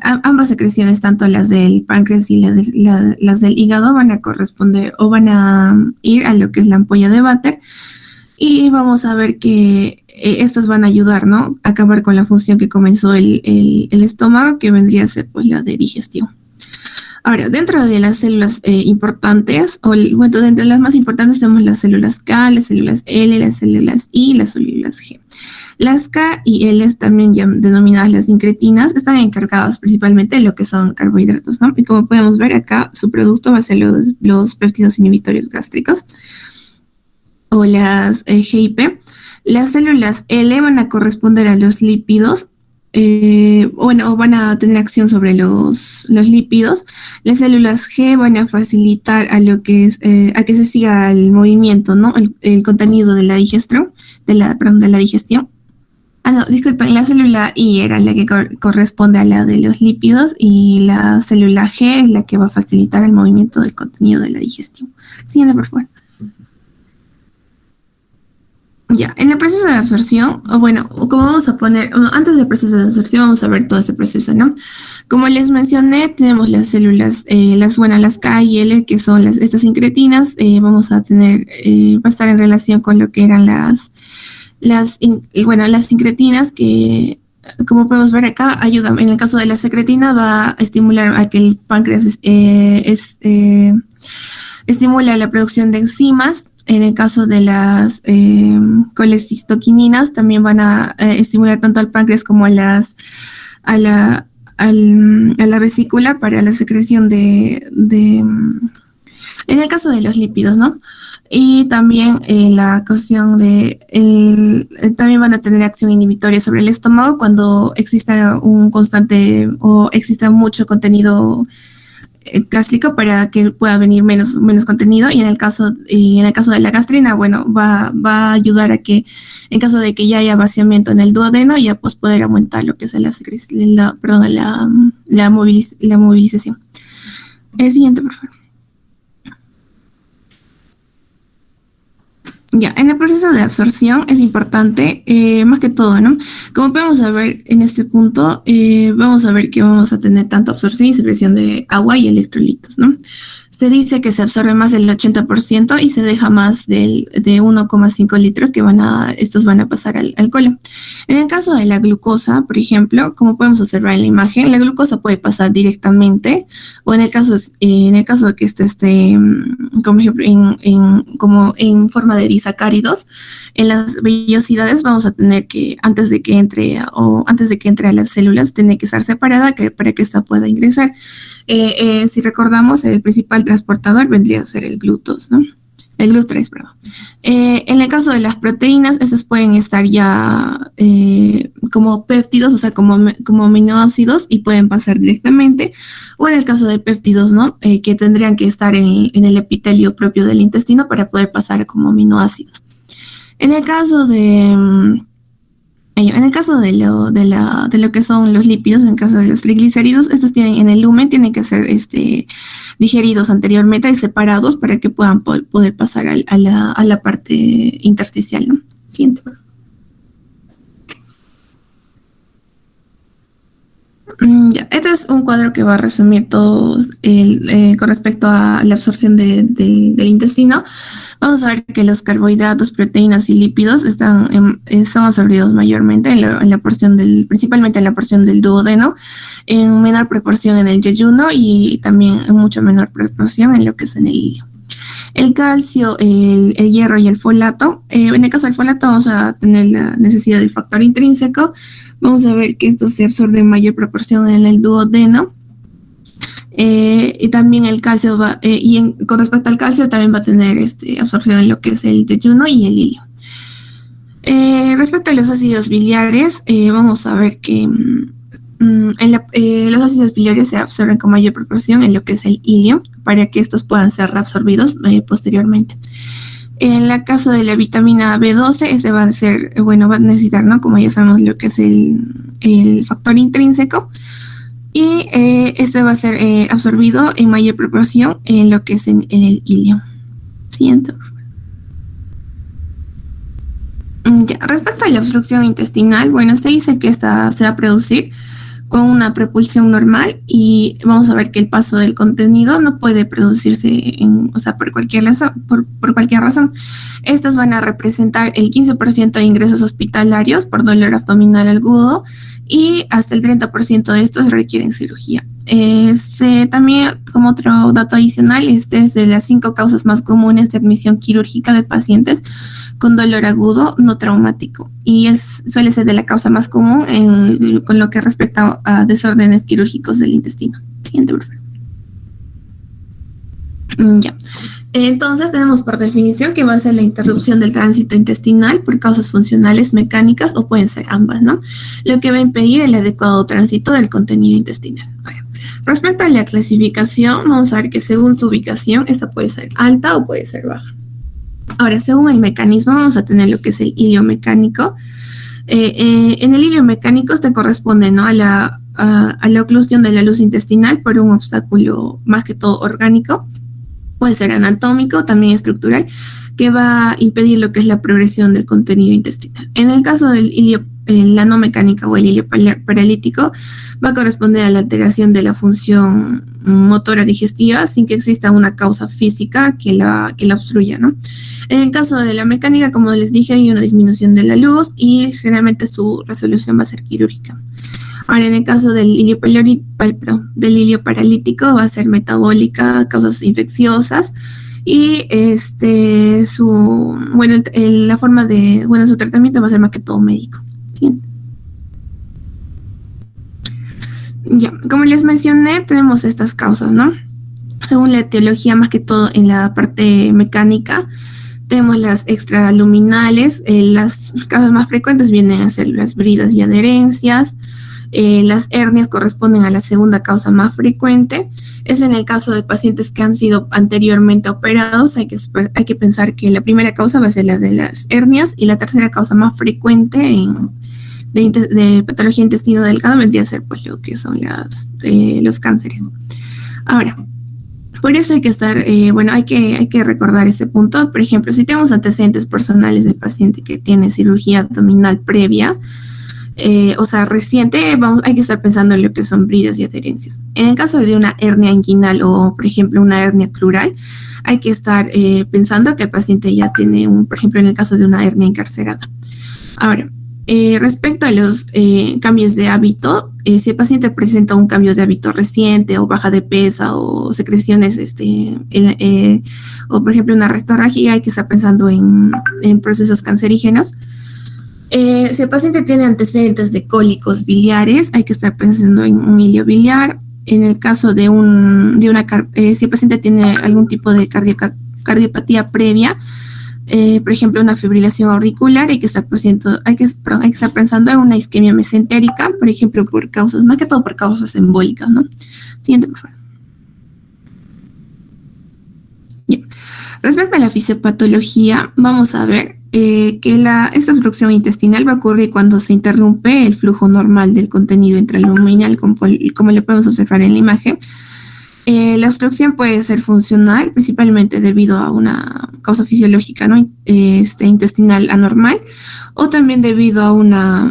ambas secreciones, tanto las del páncreas y las del hígado, van a corresponder o van a ir a lo que es la ampolla de Vater, y vamos a ver que estas van a ayudar, ¿no? A acabar con la función que comenzó el estómago, que vendría a ser pues la de digestión. Ahora, dentro de las células importantes, dentro de las más importantes tenemos las células K, las células L, las células I y las células G. Las K y L, también ya denominadas las incretinas, están encargadas principalmente de lo que son carbohidratos, ¿no? Y como podemos ver acá, su producto va a ser los péptidos inhibitorios gástricos, o las GIP. Las células L van a corresponder a los lípidos, o van a tener acción sobre los lípidos. Las células G van a facilitar a lo que es a que se siga el movimiento, ¿no? El contenido de la digestión, de la digestión. Disculpen, la célula I era la que corresponde a la de los lípidos, y la célula G es la que va a facilitar el movimiento del contenido de la digestión. Siguiente, por favor. Ya, en el proceso de absorción, como vamos a poner, antes del proceso de absorción vamos a ver todo este proceso, ¿no? Como les mencioné, tenemos las células, las K y L, que son estas incretinas. Vamos a tener, va a estar en relación con lo que eran las incretinas, que, como podemos ver acá, ayudan. En el caso de la secretina, va a estimular a que el páncreas estimula la producción de enzimas. En el caso de las colecistoquininas, también van a estimular tanto al páncreas como a la vesícula para la secreción en el caso de los lípidos, ¿no? Y también la cuestión también van a tener acción inhibitoria sobre el estómago cuando exista un constante o exista mucho contenido gástrico, para que pueda venir menos contenido. Y en el caso de la gastrina, va a ayudar a que, en caso de que ya haya vaciamiento en el duodeno, ya pues poder aumentar lo que es la movilización. El siguiente, por favor. Ya, en el proceso de absorción es importante, más que todo, ¿no? Como podemos ver en este punto, vamos a ver que vamos a tener tanto absorción y secreción de agua y electrolitos, ¿no? se dice que se absorbe más del 80% y se deja más de 1,5 litros que estos van a pasar al colon. En el caso de la glucosa, por ejemplo, como podemos observar en la imagen, la glucosa puede pasar directamente, o en el caso de que esté como ejemplo, como en forma de disacáridos, en las vellosidades vamos a tener que, antes de que entre a las células, tiene que estar separada para que esta pueda ingresar. Si recordamos, el principal transportador vendría a ser el GLUT2, ¿no? El GLUT3, perdón. En el caso de las proteínas, estas pueden estar ya como péptidos, o sea, como aminoácidos, y pueden pasar directamente. O en el caso de péptidos, ¿no? Que tendrían que estar en el epitelio propio del intestino para poder pasar como aminoácidos. En el caso de lo que son los lípidos, en el caso de los triglicéridos, estos en el lumen tienen que ser digeridos anteriormente y separados para que puedan poder pasar a la parte intersticial, ¿no? Siguiente. Este es un cuadro que va a resumir todo con respecto a la absorción del intestino. Vamos a ver que los carbohidratos, proteínas y lípidos son absorbidos mayormente principalmente en la porción del duodeno, en menor proporción en el yeyuno y también en mucho menor proporción en lo que es en el ilio. El calcio, el hierro y el folato. En el caso del folato vamos a tener la necesidad del factor intrínseco. Vamos a ver que esto se absorbe en mayor proporción en el duodeno. Y también el calcio con respecto al calcio también va a tener absorción en lo que es el yeyuno y el ilio. Respecto a los ácidos biliares, vamos a ver que los ácidos biliares se absorben con mayor proporción en lo que es el ilio para que estos puedan ser reabsorbidos posteriormente. En el caso de la vitamina B12, va a necesitar, ¿no? Como ya sabemos, lo que es el factor intrínseco. Y va a ser absorbido en mayor proporción en lo que es en el ilio. Siguiente. Respecto a la obstrucción intestinal, bueno, se dice que esta se va a producir con una propulsión normal y vamos a ver que el paso del contenido no puede producirse por cualquier razón. Estas van a representar el 15% de ingresos hospitalarios por dolor abdominal agudo y hasta el 30% de estos requieren cirugía. También, como otro dato adicional, es de las 5 causas más comunes de admisión quirúrgica de pacientes con dolor agudo no traumático y suele ser de la causa más común con lo que respecta a desórdenes quirúrgicos del intestino. Siguiente, por favor. Ya. Entonces tenemos por definición que va a ser la interrupción del tránsito intestinal por causas funcionales, mecánicas o pueden ser ambas, ¿no? Lo que va a impedir el adecuado tránsito del contenido intestinal. Bueno, respecto a la clasificación, vamos a ver que según su ubicación, esta puede ser alta o puede ser baja. Ahora, según el mecanismo, vamos a tener lo que es el ilio mecánico. En el ilio mecánico este corresponde, ¿no? a la oclusión de la luz intestinal por un obstáculo más que todo orgánico. Puede ser anatómico, también estructural, que va a impedir lo que es la progresión del contenido intestinal. En el caso del ilio, la no mecánica o el ilio paralítico, va a corresponder a la alteración de la función motora digestiva sin que exista una causa física que la obstruya, ¿no? En el caso de la mecánica, como les dije, hay una disminución de la luz y generalmente su resolución va a ser quirúrgica. Ahora, en el caso del ilio paralítico va a ser metabólica, causas infecciosas y su tratamiento va a ser más que todo médico. ¿Sí? Ya, como les mencioné, tenemos estas causas, ¿no? Según la etiología, más que todo en la parte mecánica, tenemos las extraluminales. Las causas más frecuentes vienen a ser las bridas y adherencias. Las hernias corresponden a la segunda causa más frecuente. Es en el caso de pacientes que han sido anteriormente operados. Hay que pensar que la primera causa va a ser la de las hernias y la tercera causa más frecuente de patología intestino delgado vendría a ser pues lo que son los cánceres. Ahora, por eso hay que hay que recordar este punto. Por ejemplo, si tenemos antecedentes personales del paciente que tiene cirugía abdominal previa, o sea, reciente, hay que estar pensando en lo que son bridas y adherencias. En el caso de una hernia inguinal o, por ejemplo, una hernia crural, hay que estar pensando que el paciente ya tiene por ejemplo, en el caso de una hernia encarcerada. Ahora, respecto a los cambios de hábito, si el paciente presenta un cambio de hábito reciente o baja de peso o secreciones, o por ejemplo una rectorragia, hay que estar pensando en procesos cancerígenos. Si el paciente tiene antecedentes de cólicos biliares, hay que estar pensando en un hilio biliar. En el caso de si el paciente tiene algún tipo de cardiopatía previa, por ejemplo, una fibrilación auricular, hay que estar pensando en una isquemia mesentérica, por ejemplo, más que todo por causas embólicas, ¿no? Siguiente, por favor. Bien. Respecto a la fisiopatología, vamos a ver que esta obstrucción intestinal va a ocurrir cuando se interrumpe el flujo normal del contenido intraluminal, como le podemos observar en la imagen. La obstrucción puede ser funcional, principalmente debido a una causa fisiológica, ¿no? Intestinal anormal, o también debido a una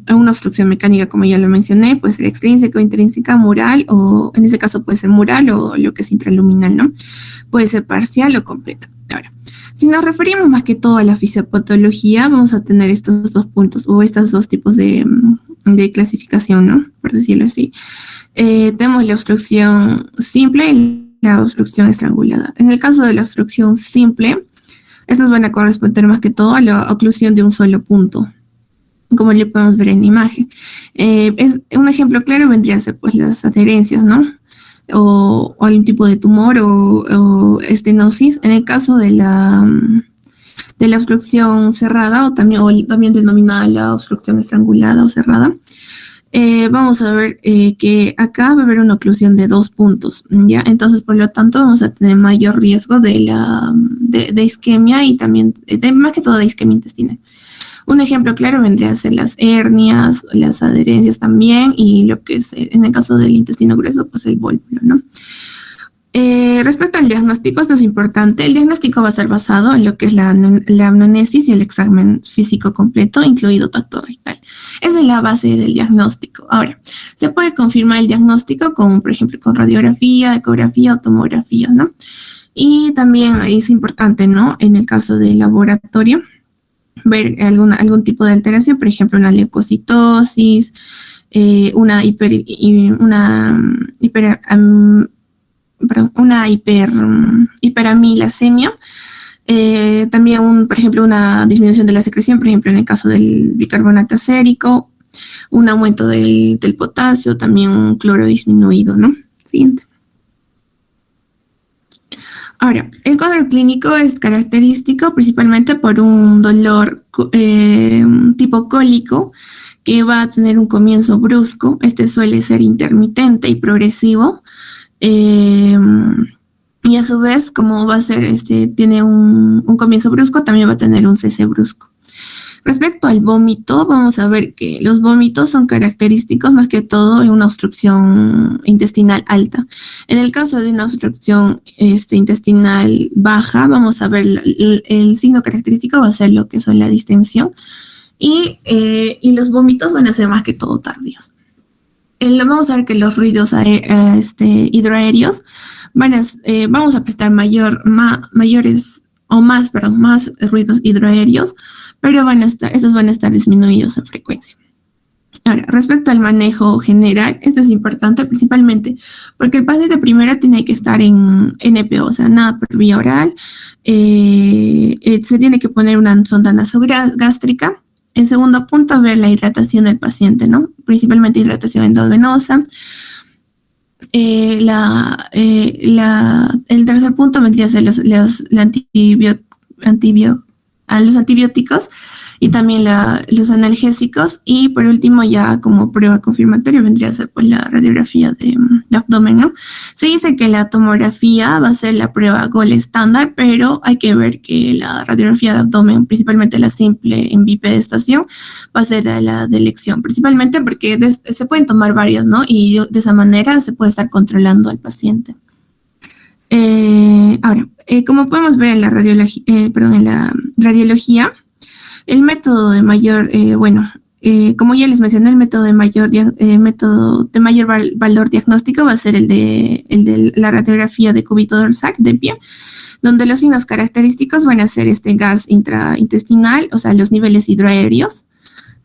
obstrucción mecánica, como ya lo mencioné, puede ser extrínseca o intrínseca, mural, o en este caso puede ser mural o lo que es intraluminal, ¿no? Puede ser parcial o completa. Ahora, si nos referimos más que todo a la fisiopatología, vamos a tener estos dos puntos o estos dos tipos de clasificación, ¿no? Por decirlo así. Tenemos la obstrucción simple y la obstrucción estrangulada. En el caso de la obstrucción simple, estas van a corresponder más que todo a la oclusión de un solo punto, como le podemos ver en la imagen. Un ejemplo claro vendría a ser pues las adherencias, ¿no? O algún tipo de tumor o estenosis. En el caso de la obstrucción cerrada o también denominada la obstrucción estrangulada o cerrada, vamos a ver que acá va a haber una oclusión de 2 puntos, ¿ya? Entonces, por lo tanto, vamos a tener mayor riesgo de isquemia y también, más que todo, de isquemia intestinal. Un ejemplo claro vendría a ser las hernias, las adherencias también, y lo que es, en el caso del intestino grueso, pues el vólvulo, ¿no? Respecto al diagnóstico, esto es importante. El diagnóstico va a ser basado en lo que es la amnonesis y el examen físico completo, incluido tacto rectal. Esa es la base del diagnóstico. Ahora, se puede confirmar el diagnóstico por ejemplo, con radiografía, ecografía o tomografía, ¿no? Y también es importante, ¿no? En el caso del laboratorio, ver algún tipo de alteración, por ejemplo, una leucocitosis, una hiperamilasemia, también, por ejemplo, una disminución de la secreción, por ejemplo, en el caso del bicarbonato sérico, un aumento del potasio, también un cloro disminuido, ¿no? Siguiente. Ahora, el cuadro clínico es característico principalmente por un dolor tipo cólico que va a tener un comienzo brusco. Este suele ser intermitente y progresivo. Y a su vez, como va a ser, tiene un comienzo brusco, también va a tener un cese brusco. Respecto al vómito, vamos a ver que los vómitos son característicos más que todo en una obstrucción intestinal alta. En el caso de una obstrucción intestinal baja, vamos a ver el signo característico va a ser lo que son la distensión y los vómitos van a ser más que todo tardíos. Vamos a ver que los ruidos hidroaéreos vamos a prestar más ruidos hidroaéreos, pero estos van a estar disminuidos en frecuencia. Ahora, respecto al manejo general, esto es importante principalmente porque el paciente primero tiene que estar en NPO, o sea, nada por vía oral, se tiene que poner una sonda nasogástrica. En segundo punto, ver la hidratación del paciente, ¿no? Principalmente hidratación endovenosa. El tercer punto vendría a ser los antibióticos y también los analgésicos. Y por último, ya como prueba confirmatoria, vendría a ser pues, la radiografía de abdomen, ¿no? Se dice que la tomografía va a ser la prueba gold estándar, pero hay que ver que la radiografía de abdomen, principalmente la simple en bipedestación, va a ser la de elección, principalmente porque se pueden tomar varias, ¿no? Y de esa manera se puede estar controlando al paciente. Ahora, como podemos ver en la radiología, el método de mayor, como ya les mencioné, el método de mayor valor diagnóstico va a ser el de la radiografía de cúbito dorsal de pie, donde los signos característicos van a ser este gas intraintestinal, o sea, los niveles hidroaéreos,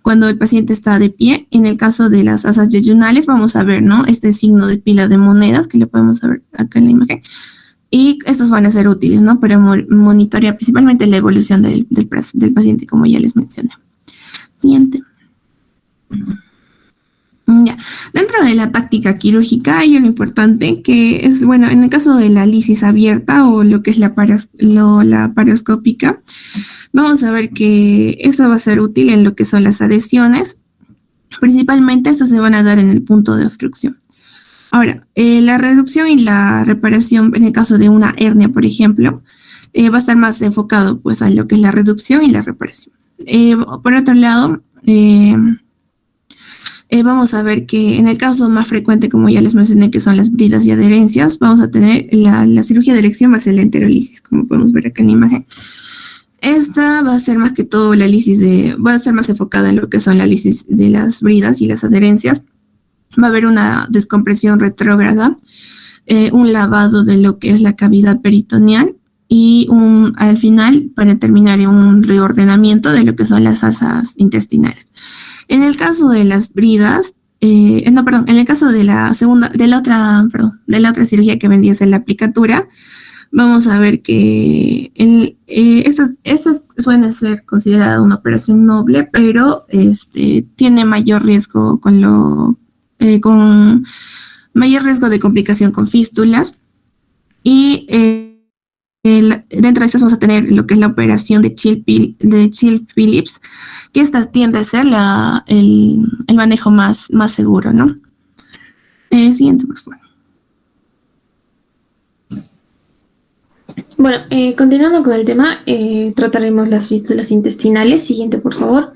cuando el paciente está de pie. En el caso de las asas yeyunales vamos a ver, ¿no?, este signo de pila de monedas, que lo podemos ver acá en la imagen, y estos van a ser útiles, ¿no?, para monitorear principalmente la evolución del paciente, como ya les mencioné. Siguiente. Ya. Dentro de la táctica quirúrgica hay algo importante que es, bueno, en el caso de la lisis abierta o lo que es la paroscópica, vamos a ver que eso va a ser útil en lo que son las adhesiones. Principalmente estas se van a dar en el punto de obstrucción. Ahora, la reducción y la reparación, en el caso de una hernia, por ejemplo, va a estar más enfocado pues a lo que es la reducción y la reparación. Por otro lado, vamos a ver que en el caso más frecuente, como ya les mencioné, que son las bridas y adherencias, vamos a tener la cirugía de elección va a ser la enterolisis, como podemos ver acá en la imagen. Esta va a ser más que todo va a ser más enfocada en lo que son la lisis de las bridas y las adherencias. Va a haber una descompresión retrógrada, un lavado de lo que es la cavidad peritoneal y al final, para terminar, un reordenamiento de lo que son las asas intestinales. En el caso de las bridas, en el caso de la otra cirugía que vendría a ser la aplicatura, vamos a ver que esta suele ser considerada una operación noble, pero tiene mayor riesgo con mayor riesgo de complicación con fístulas. Y dentro de estas vamos a tener lo que es la operación de Child-Phillips, que esta tiende a ser el manejo más seguro, ¿no? Siguiente, por favor. Bueno, continuando con el tema, trataremos las fístulas intestinales. Siguiente, por favor.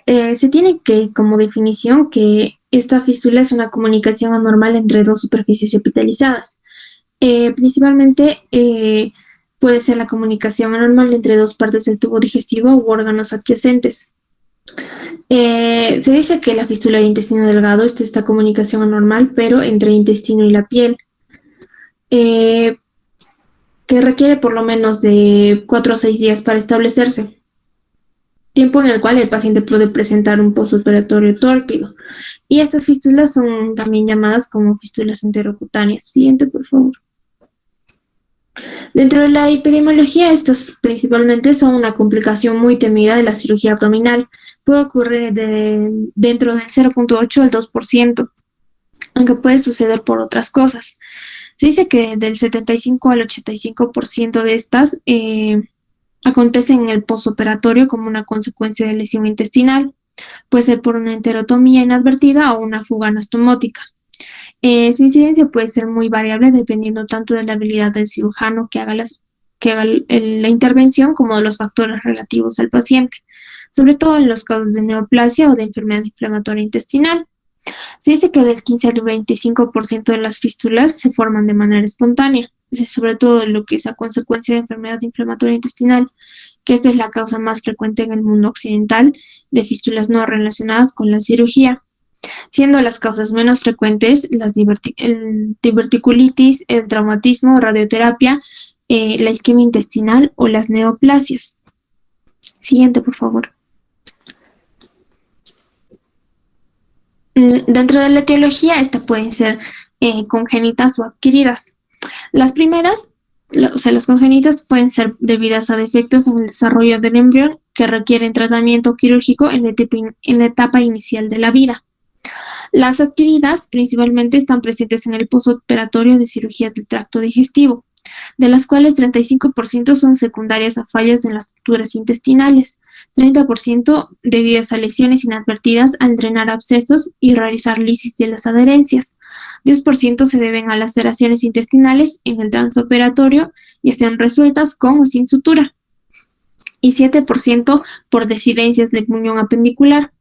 Se tiene como definición que esta fístula es una comunicación anormal entre dos superficies epitelizadas. Principalmente puede ser la comunicación anormal entre dos partes del tubo digestivo u órganos adyacentes. Se dice que la fístula de intestino delgado es esta comunicación anormal, pero entre intestino y la piel, que requiere por lo menos de 4 a 6 días para establecerse, tiempo en el cual el paciente puede presentar un postoperatorio tórpido. Y estas fístulas son también llamadas como fístulas enterocutáneas. Siguiente, por favor. Dentro de la epidemiología, estas principalmente son una complicación muy temida de la cirugía abdominal. Puede ocurrir dentro del 0.8 al 2%, aunque puede suceder por otras cosas. Se dice que del 75 al 85% de estas acontecen en el postoperatorio como una consecuencia de lesión intestinal. Puede ser por una enterotomía inadvertida o una fuga anastomótica. Su incidencia puede ser muy variable dependiendo tanto de la habilidad del cirujano que haga la intervención como de los factores relativos al paciente, sobre todo en los casos de neoplasia o de enfermedad inflamatoria intestinal. Se dice que del 15 al 25% de las fístulas se forman de manera espontánea, sobre todo lo que es a consecuencia de enfermedad inflamatoria intestinal, que esta es la causa más frecuente en el mundo occidental de fístulas no relacionadas con la cirugía, siendo las causas menos frecuentes las diverticulitis, el traumatismo, radioterapia, la isquemia intestinal o las neoplasias. Siguiente, por favor. Dentro de la etiología, estas pueden ser congénitas o adquiridas. Las primeras, las congénitas pueden ser debidas a defectos en el desarrollo del embrión que requieren tratamiento quirúrgico en la etapa inicial de la vida. Las adquiridas principalmente están presentes en el postoperatorio de cirugía del tracto digestivo, de las cuales 35% son secundarias a fallas en las estructuras intestinales, 30% debidas a lesiones inadvertidas al drenar abscesos y realizar lisis de las adherencias, 10% se deben a laceraciones intestinales en el transoperatorio, ya sean resueltas con o sin sutura, y 7% por desidencias de muñón apendicular.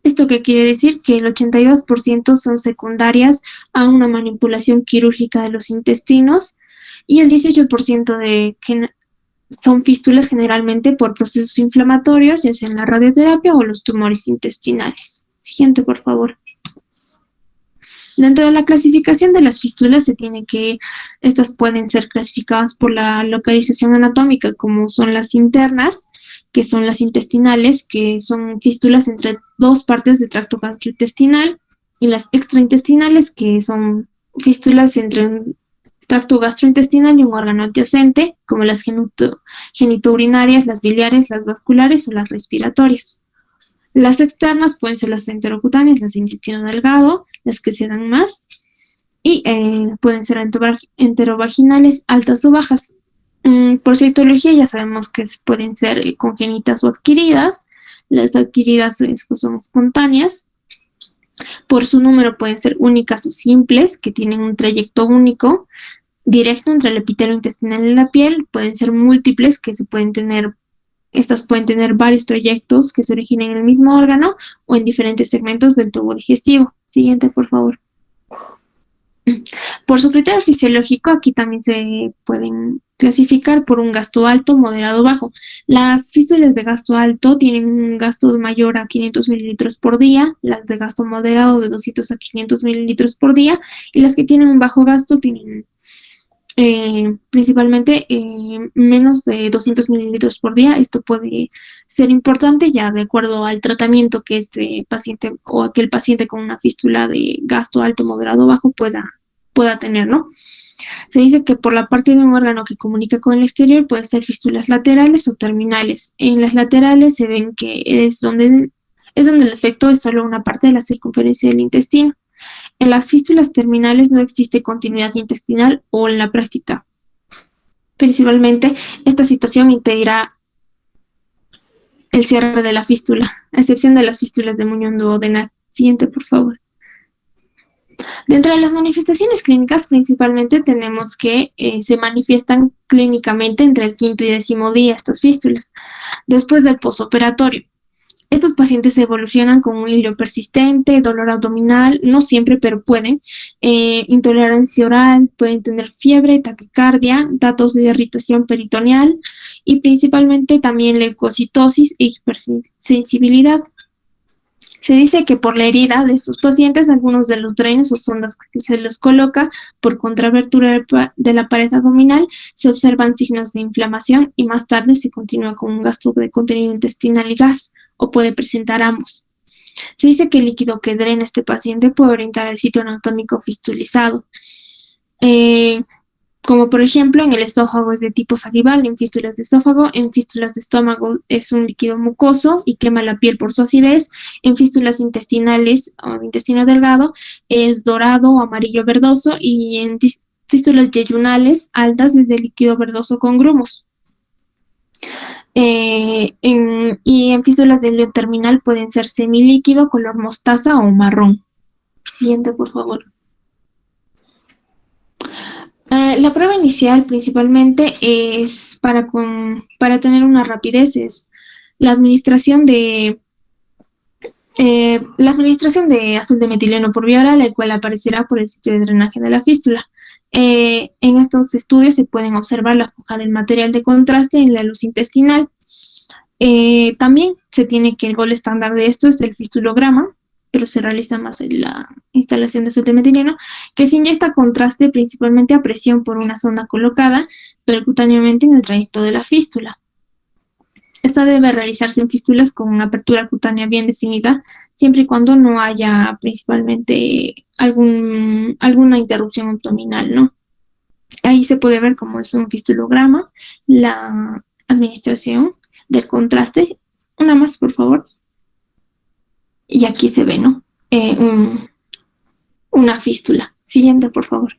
¿Esto qué quiere decir? Que el 82% son secundarias a una manipulación quirúrgica de los intestinos y el 18% son fístulas generalmente por procesos inflamatorios, ya sea en la radioterapia o los tumores intestinales. Siguiente, por favor. Dentro de la clasificación de las fístulas se tiene que estas pueden ser clasificadas por la localización anatómica, como son las internas, que son las intestinales, que son fístulas entre dos partes del tracto gastrointestinal, y las extraintestinales, que son fístulas entre un tracto gastrointestinal y un órgano adyacente, como las genitourinarias, las biliares, las vasculares o las respiratorias. Las externas pueden ser las enterocutáneas, las de intestino delgado, las que se dan más, y pueden ser enterovaginales, altas o bajas. Por su etiología ya sabemos que pueden ser congénitas o adquiridas. Las adquiridas son espontáneas. Por su número pueden ser únicas o simples, que tienen un trayecto único, directo entre el epitelio intestinal y la piel. Pueden ser múltiples, que estas pueden tener varios trayectos que se originen en el mismo órgano o en diferentes segmentos del tubo digestivo. Siguiente, por favor. Por su criterio fisiológico, aquí también se pueden clasificar por un gasto alto, moderado, bajo. Las fístulas de gasto alto tienen un gasto mayor a 500 mililitros por día, las de gasto moderado de 200 a 500 mililitros por día, y las que tienen un bajo gasto tienen principalmente menos de 200 mililitros por día. Esto puede ser importante ya de acuerdo al tratamiento que este paciente o aquel paciente con una fístula de gasto alto, moderado o bajo pueda tener, ¿no? Se dice que por la parte de un órgano que comunica con el exterior pueden ser fístulas laterales o terminales. En las laterales se ven que es donde el defecto es solo una parte de la circunferencia del intestino. En las fístulas terminales no existe continuidad intestinal o en la práctica. Principalmente, esta situación impedirá el cierre de la fístula, a excepción de las fístulas de muñón duodenal. Siguiente, por favor. Dentro de las manifestaciones clínicas, principalmente tenemos que se manifiestan clínicamente entre el 5º y 10º día estas fístulas, después del posoperatorio. Estos pacientes evolucionan con un hilio persistente, dolor abdominal, no siempre, pero pueden, intolerancia oral, pueden tener fiebre, taquicardia, datos de irritación peritoneal y principalmente también leucocitosis e hipersensibilidad. Se dice que por la herida de estos pacientes, algunos de los drenes o sondas que se los coloca por contraabertura de la pared abdominal, se observan signos de inflamación y más tarde se continúa con un gasto de contenido intestinal y gas, o puede presentar ambos. Se dice que el líquido que drena este paciente puede orientar al sitio anatómico fistulizado. Como por ejemplo en el esófago es de tipo salival, en fístulas de esófago, en fístulas de estómago es un líquido mucoso y quema la piel por su acidez, en fístulas intestinales o intestino delgado es dorado o amarillo verdoso y en fístulas yeyunales altas es de líquido verdoso con grumos. Y en fístulas del hilio terminal pueden ser semilíquido, color mostaza o marrón. Siguiente, por favor. La prueba inicial principalmente es para tener una rapidez, es la administración de azul de metileno por vía oral, el cual aparecerá por el sitio de drenaje de la fístula. En estos estudios se pueden observar la foja del material de contraste en la luz intestinal. También se tiene que el gol estándar de esto es el fistulograma, pero se realiza más en la instalación de azul de metileno, que se inyecta contraste principalmente a presión por una sonda colocada percutáneamente en el trayecto de la fístula. Esta debe realizarse en fístulas con apertura cutánea bien definida, siempre y cuando no haya principalmente alguna interrupción abdominal, ¿no? Ahí se puede ver cómo es un fistulograma, la administración del contraste. Una más, por favor. Y aquí se ve, ¿no? Una fístula. Siguiente, por favor.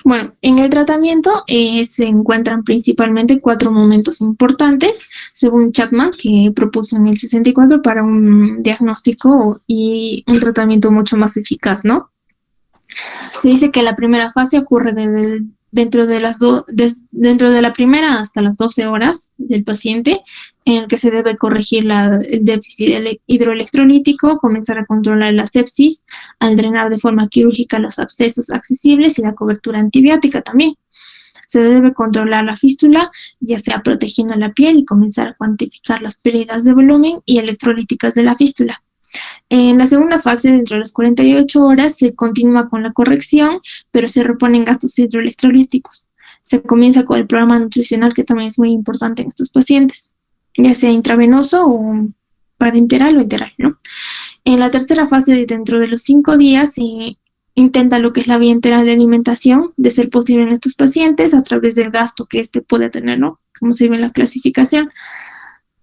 Bueno, en el tratamiento se encuentran principalmente 4 momentos importantes, según Chapman, que propuso en el 64 para un diagnóstico y un tratamiento mucho más eficaz, ¿no? Se dice que la primera fase ocurre dentro de la primera hasta las 12 horas del paciente, en el que se debe corregir el déficit hidroelectrolítico, comenzar a controlar la sepsis, al drenar de forma quirúrgica los abscesos accesibles y la cobertura antibiótica también. Se debe controlar la fístula, ya sea protegiendo la piel y comenzar a cuantificar las pérdidas de volumen y electrolíticas de la fístula. En la segunda fase, dentro de las 48 horas, se continúa con la corrección, pero se reponen gastos hidroelectrolíticos. Se comienza con el programa nutricional, que también es muy importante en estos pacientes, ya sea intravenoso o parenteral o enteral, ¿no? En la tercera fase, dentro de los 5 días, se intenta lo que es la vía enteral de alimentación, de ser posible en estos pacientes, a través del gasto que éste puede tener, ¿no? Como se ve en la clasificación.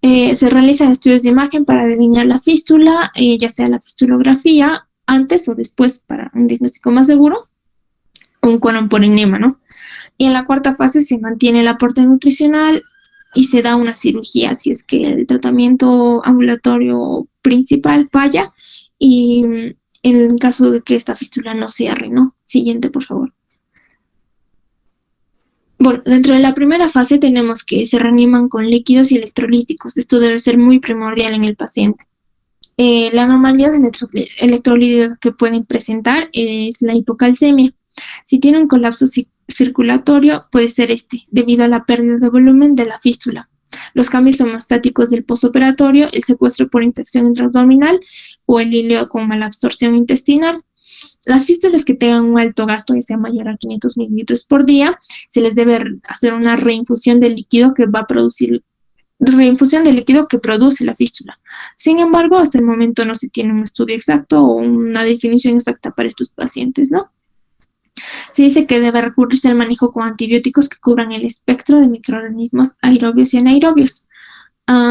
Se realizan estudios de imagen para delinear la fístula, ya sea la fistulografía, antes o después para un diagnóstico más seguro, o un colon por enema, ¿no? Y en la cuarta fase se mantiene el aporte nutricional y se da una cirugía si es que el tratamiento ambulatorio principal falla y en caso de que esta fístula no cierre, ¿no? Siguiente, por favor. Bueno, dentro de la primera fase tenemos que se reaniman con líquidos y electrolíticos. Esto debe ser muy primordial en el paciente. La normalidad de electrolíticos que pueden presentar es la hipocalcemia. Si tiene un colapso circulatorio, puede ser debido a la pérdida de volumen de la fístula. Los cambios hemostáticos del postoperatorio, el secuestro por infección intraabdominal o el hileo con malabsorción intestinal. Las fístulas que tengan un alto gasto, ya sea mayor a 500 mililitros por día, se les debe hacer una reinfusión del líquido que produce la fístula. Sin embargo, hasta el momento no se tiene un estudio exacto o una definición exacta para estos pacientes, ¿no? Se dice que debe recurrirse al manejo con antibióticos que cubran el espectro de microorganismos aerobios y anaerobios.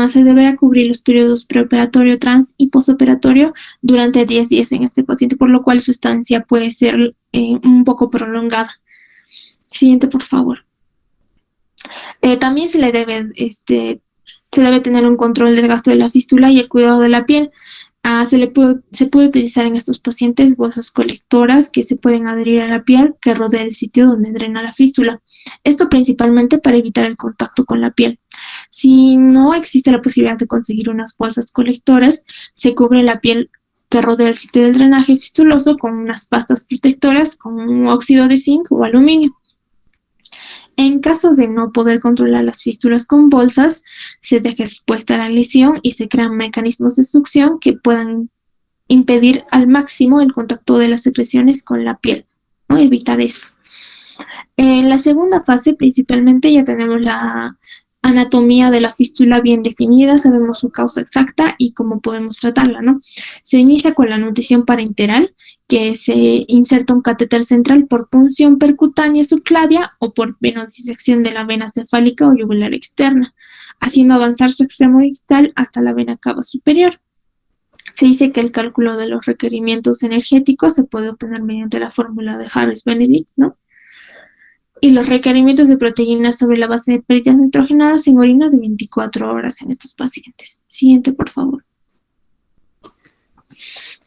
Se deberá cubrir los periodos preoperatorio, trans y postoperatorio durante 10 días en este paciente, por lo cual su estancia puede ser un poco prolongada. Siguiente, por favor. También se debe tener un control del gasto de la fístula y el cuidado de la piel. Se puede utilizar en estos pacientes bolsas colectoras que se pueden adherir a la piel que rodea el sitio donde drena la fístula. Esto principalmente para evitar el contacto con la piel. Si no existe la posibilidad de conseguir unas bolsas colectoras, se cubre la piel que rodea el sitio del drenaje fistuloso con unas pastas protectoras con un óxido de zinc o aluminio. En caso de no poder controlar las fístulas con bolsas, se deja expuesta la lesión y se crean mecanismos de succión que puedan impedir al máximo el contacto de las secreciones con la piel, ¿no? Evitar esto. En la segunda fase, principalmente, ya tenemos la anatomía de la fístula bien definida, sabemos su causa exacta y cómo podemos tratarla, ¿no? Se inicia con la nutrición parenteral, que se inserta un catéter central por punción percutánea subclavia o por venodisección de la vena cefálica o yugular externa, haciendo avanzar su extremo distal hasta la vena cava superior. Se dice que el cálculo de los requerimientos energéticos se puede obtener mediante la fórmula de Harris-Benedict, ¿no? Y los requerimientos de proteínas sobre la base de pérdidas nitrogenadas en orina de 24 horas en estos pacientes. Siguiente, por favor.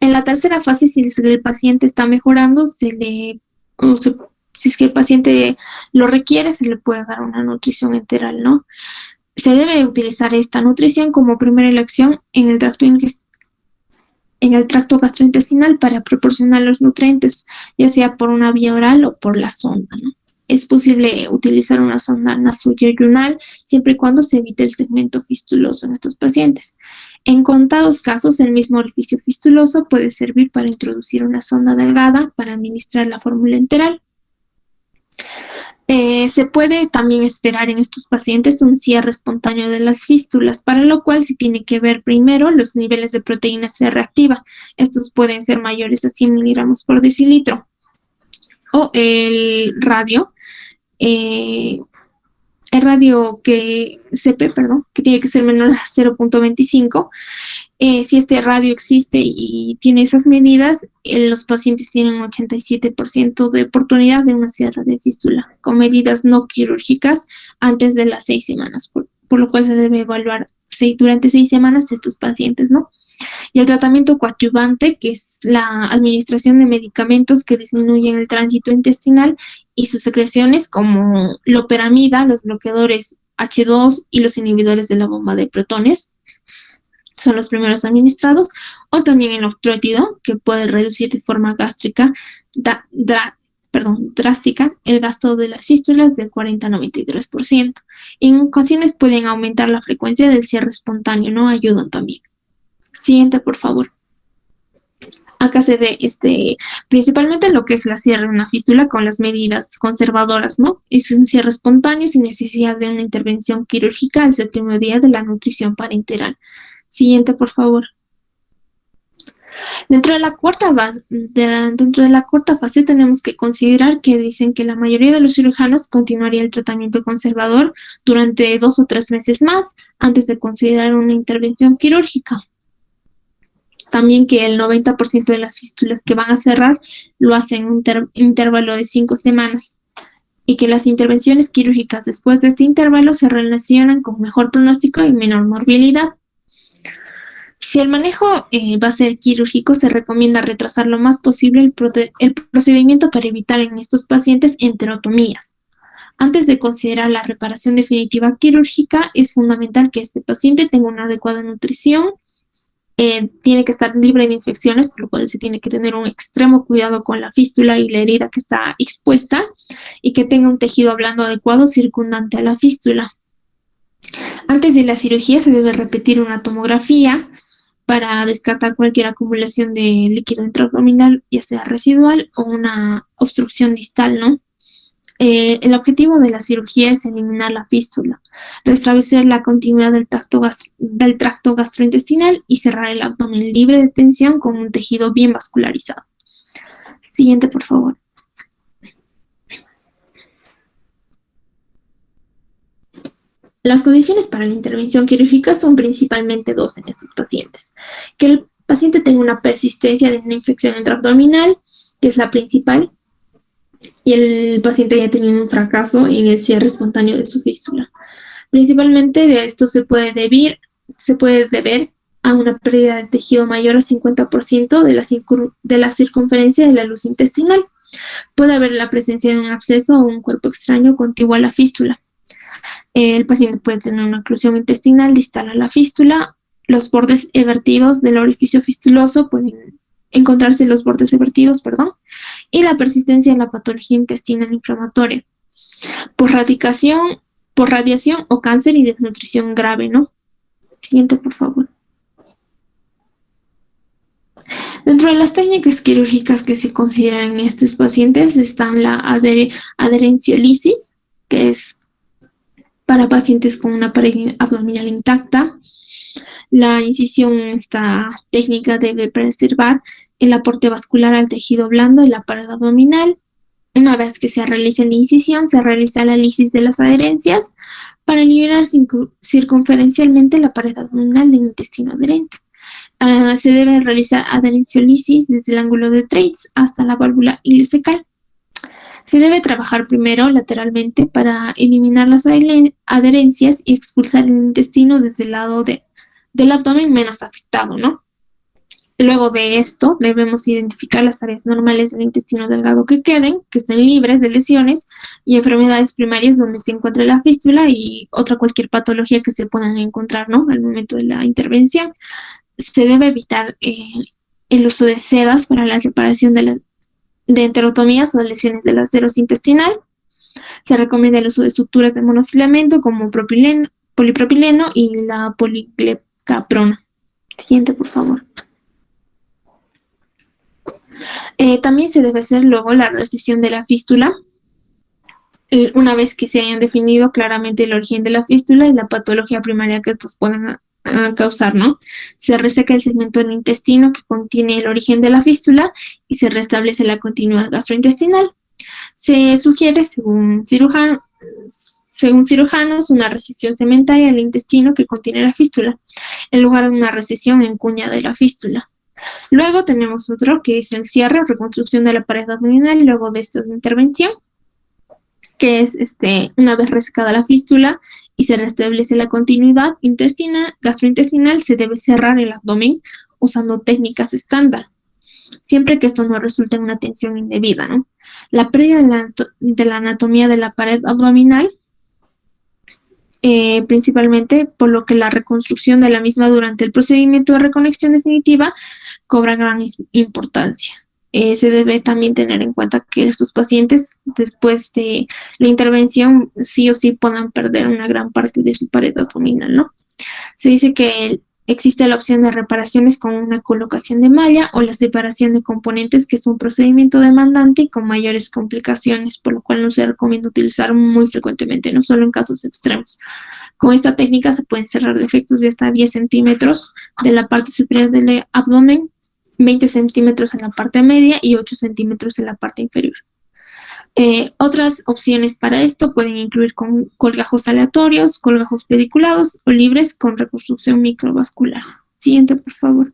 En la tercera fase, si el paciente está mejorando, si es que el paciente lo requiere, se le puede dar una nutrición enteral, ¿no? Se debe utilizar esta nutrición como primera elección en el tracto gastrointestinal para proporcionar los nutrientes, ya sea por una vía oral o por la sonda, ¿no? Es posible utilizar una sonda nasoyeyunal siempre y cuando se evite el segmento fistuloso en estos pacientes. En contados casos, el mismo orificio fistuloso puede servir para introducir una sonda delgada para administrar la fórmula enteral. Se puede también esperar en estos pacientes un cierre espontáneo de las fístulas, para lo cual se tiene que ver primero los niveles de proteína C reactiva. Estos pueden ser mayores a 100 miligramos por decilitro. O el radio que tiene que ser menor a 0.25. Si este radio existe y tiene esas medidas, los pacientes tienen un 87% de oportunidad de una cierre de fístula, con medidas no quirúrgicas antes de las 6 semanas, por lo cual se debe evaluar durante 6 semanas estos pacientes, ¿no? Y el tratamiento coadyuvante, que es la administración de medicamentos que disminuyen el tránsito intestinal y sus secreciones, como loperamida, los bloqueadores H2 y los inhibidores de la bomba de protones, son los primeros administrados, o también el octrótido, que puede reducir de forma gástrica drástica el gasto de las fístulas del 40 a 93%. En ocasiones pueden aumentar la frecuencia del cierre espontáneo, ¿no? Ayudan también. Siguiente, por favor. Acá se ve principalmente lo que es la cierre de una fístula con las medidas conservadoras, ¿no? Es un cierre espontáneo sin necesidad de una intervención quirúrgica al 7º día de la nutrición parenteral. Siguiente, por favor. Dentro de la cuarta fase tenemos que considerar que dicen que la mayoría de los cirujanos continuaría el tratamiento conservador durante 2 o 3 meses más antes de considerar una intervención quirúrgica. También que el 90% de las fístulas que van a cerrar lo hacen en un intervalo de 5 semanas y que las intervenciones quirúrgicas después de este intervalo se relacionan con mejor pronóstico y menor morbilidad. Si el manejo va a ser quirúrgico, se recomienda retrasar lo más posible el procedimiento para evitar en estos pacientes enterotomías. Antes de considerar la reparación definitiva quirúrgica, es fundamental que este paciente tenga una adecuada nutrición, tiene que estar libre de infecciones, por lo cual se tiene que tener un extremo cuidado con la fístula y la herida que está expuesta, y que tenga un tejido blando adecuado circundante a la fístula. Antes de la cirugía se debe repetir una tomografía para descartar cualquier acumulación de líquido intraabdominal, ya sea residual o una obstrucción distal, ¿no? El objetivo de la cirugía es eliminar la fístula, restablecer la continuidad del tracto gastrointestinal y cerrar el abdomen libre de tensión con un tejido bien vascularizado. Siguiente, por favor. Las condiciones para la intervención quirúrgica son principalmente 2 en estos pacientes. Que el paciente tenga una persistencia de una infección intraabdominal, que es la principal, y el paciente haya tenido un fracaso en el cierre espontáneo de su fístula. Principalmente de esto se puede deber a una pérdida de tejido mayor a 50% de la circunferencia de la luz intestinal. Puede haber la presencia de un absceso o un cuerpo extraño contiguo a la fístula. El paciente puede tener una oclusión intestinal distal a la fístula. Los bordes evertidos del orificio fistuloso pueden encontrarse los bordes evertidos, y la persistencia de la patología intestinal inflamatoria por radiación o cáncer y desnutrición grave, ¿no? Siguiente, por favor. Dentro de las técnicas quirúrgicas que se consideran en estos pacientes están la adherenciolisis, que es para pacientes con una pared abdominal intacta. La incisión en esta técnica debe preservar el aporte vascular al tejido blando de la pared abdominal. Una vez que se realiza la incisión, se realiza la lisis de las adherencias para eliminar circunferencialmente la pared abdominal del intestino adherente. Se debe realizar adherenciolisis desde el ángulo de Treitz hasta la válvula ileocecal. Se debe trabajar primero lateralmente para eliminar las adherencias y expulsar el intestino desde el lado del abdomen menos afectado, ¿no? Luego de esto, debemos identificar las áreas normales del intestino delgado que queden, que estén libres de lesiones y enfermedades primarias donde se encuentre la fístula y cualquier patología que se puedan encontrar, ¿no? Al momento de la intervención. Se debe evitar el uso de sedas para la reparación de enterotomías o lesiones del acero intestinal. Se recomienda el uso de suturas de monofilamento como polipropileno y la poliglecaprona. Siguiente, por favor. También se debe hacer luego la resección de la fístula, una vez que se hayan definido claramente el origen de la fístula y la patología primaria que estos pueden causar, ¿no? Se reseca el segmento del intestino que contiene el origen de la fístula y se restablece la continuidad gastrointestinal. Se sugiere, según cirujanos, una resección segmentaria del intestino que contiene la fístula, en lugar de una resección en cuña de la fístula. Luego tenemos otro que es el cierre o reconstrucción de la pared abdominal luego de esta intervención, que es una vez resecada la fístula y se restablece la continuidad gastrointestinal, se debe cerrar el abdomen usando técnicas estándar, siempre que esto no resulte en una tensión indebida, ¿no? La pérdida de la anatomía de la pared abdominal, principalmente por lo que la reconstrucción de la misma durante el procedimiento de reconexión definitiva cobra gran importancia. se debe también tener en cuenta que estos pacientes, después de la intervención, sí o sí puedan perder una gran parte de su pared abdominal, ¿no? Se dice que existe la opción de reparaciones con una colocación de malla o la separación de componentes, que es un procedimiento demandante y con mayores complicaciones, por lo cual no se recomienda utilizar muy frecuentemente, no solo en casos extremos. Con esta técnica se pueden cerrar defectos de hasta 10 centímetros de la parte superior del abdomen, 20 centímetros en la parte media y 8 centímetros en la parte inferior. Otras opciones para esto pueden incluir con colgajos aleatorios, colgajos pediculados o libres con reconstrucción microvascular. Siguiente, por favor.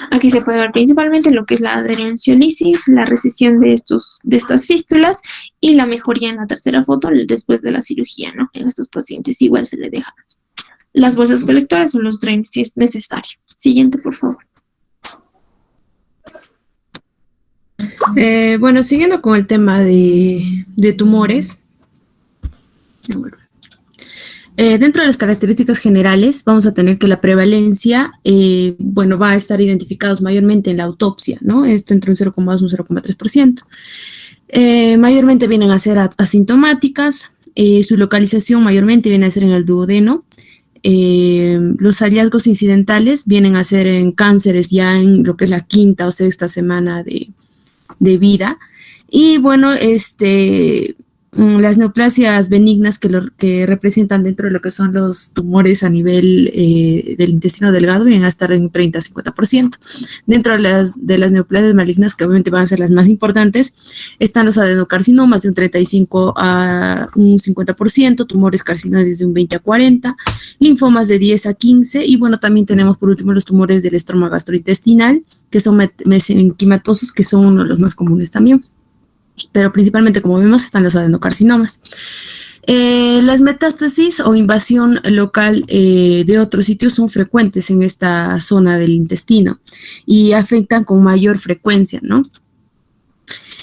Aquí se puede ver principalmente lo que es la adherenciolisis, la recesión de estas fístulas y la mejoría en la tercera foto después de la cirugía, ¿no? En estos pacientes igual se le deja las bolsas colectoras o los drenes si es necesario. Siguiente, por favor. Bueno, siguiendo con el tema de tumores, dentro de las características generales vamos a tener que la prevalencia, va a estar identificados mayormente en la autopsia, ¿no? Esto entre un 0,2 y un 0,3%. Mayormente vienen a ser asintomáticas, su localización mayormente viene a ser en el duodeno. Los hallazgos incidentales vienen a ser en cánceres ya en lo que es la 5ª o 6ª semana de vida. Y bueno, las neoplasias benignas que representan dentro de lo que son los tumores a nivel del intestino delgado vienen a estar en un 30 a 50%. Dentro de las neoplasias malignas, que obviamente van a ser las más importantes, están los adenocarcinomas de un 35 a un 50%, tumores carcinoides de un 20 a 40%, linfomas de 10 a 15%, y bueno, también tenemos por último los tumores del estroma gastrointestinal, que son mesenquimatosos, que son uno de los más comunes también. Pero principalmente, como vemos, están los adenocarcinomas. Las metástasis o invasión local de otros sitios son frecuentes en esta zona del intestino y afectan con mayor frecuencia, ¿no?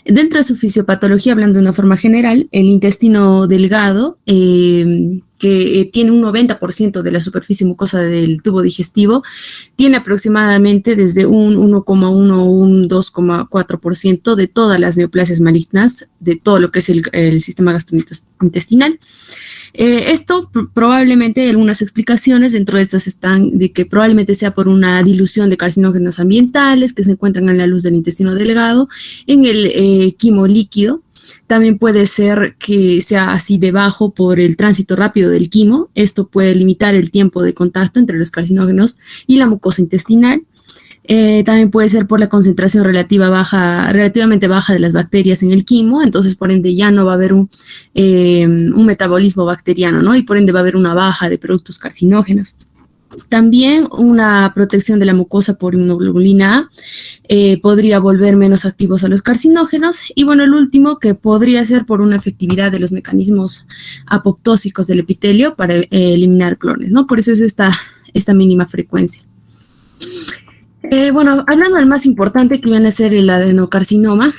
Dentro de su fisiopatología, hablando de una forma general, el intestino delgado, que tiene un 90% de la superficie mucosa del tubo digestivo, tiene aproximadamente desde un 1,1 o un 2,4% de todas las neoplasias malignas, de todo lo que es el sistema gastrointestinal. Esto probablemente, algunas explicaciones dentro de estas están de que probablemente sea por una dilución de carcinógenos ambientales que se encuentran en la luz del intestino delgado, en el quimo líquido. También puede ser que sea así debajo por el tránsito rápido del quimo. Esto puede limitar el tiempo de contacto entre los carcinógenos y la mucosa intestinal. También puede ser por la concentración relativamente baja de las bacterias en el quimo, entonces por ende ya no va a haber un metabolismo bacteriano, ¿no? Y por ende va a haber una baja de productos carcinógenos. También una protección de la mucosa por inmunoglobulina A podría volver menos activos a los carcinógenos. Y bueno, el último, que podría ser por una efectividad de los mecanismos apoptósicos del epitelio para eliminar clones, ¿no? Por eso es esta mínima frecuencia. Hablando del más importante, que viene a ser el adenocarcinoma,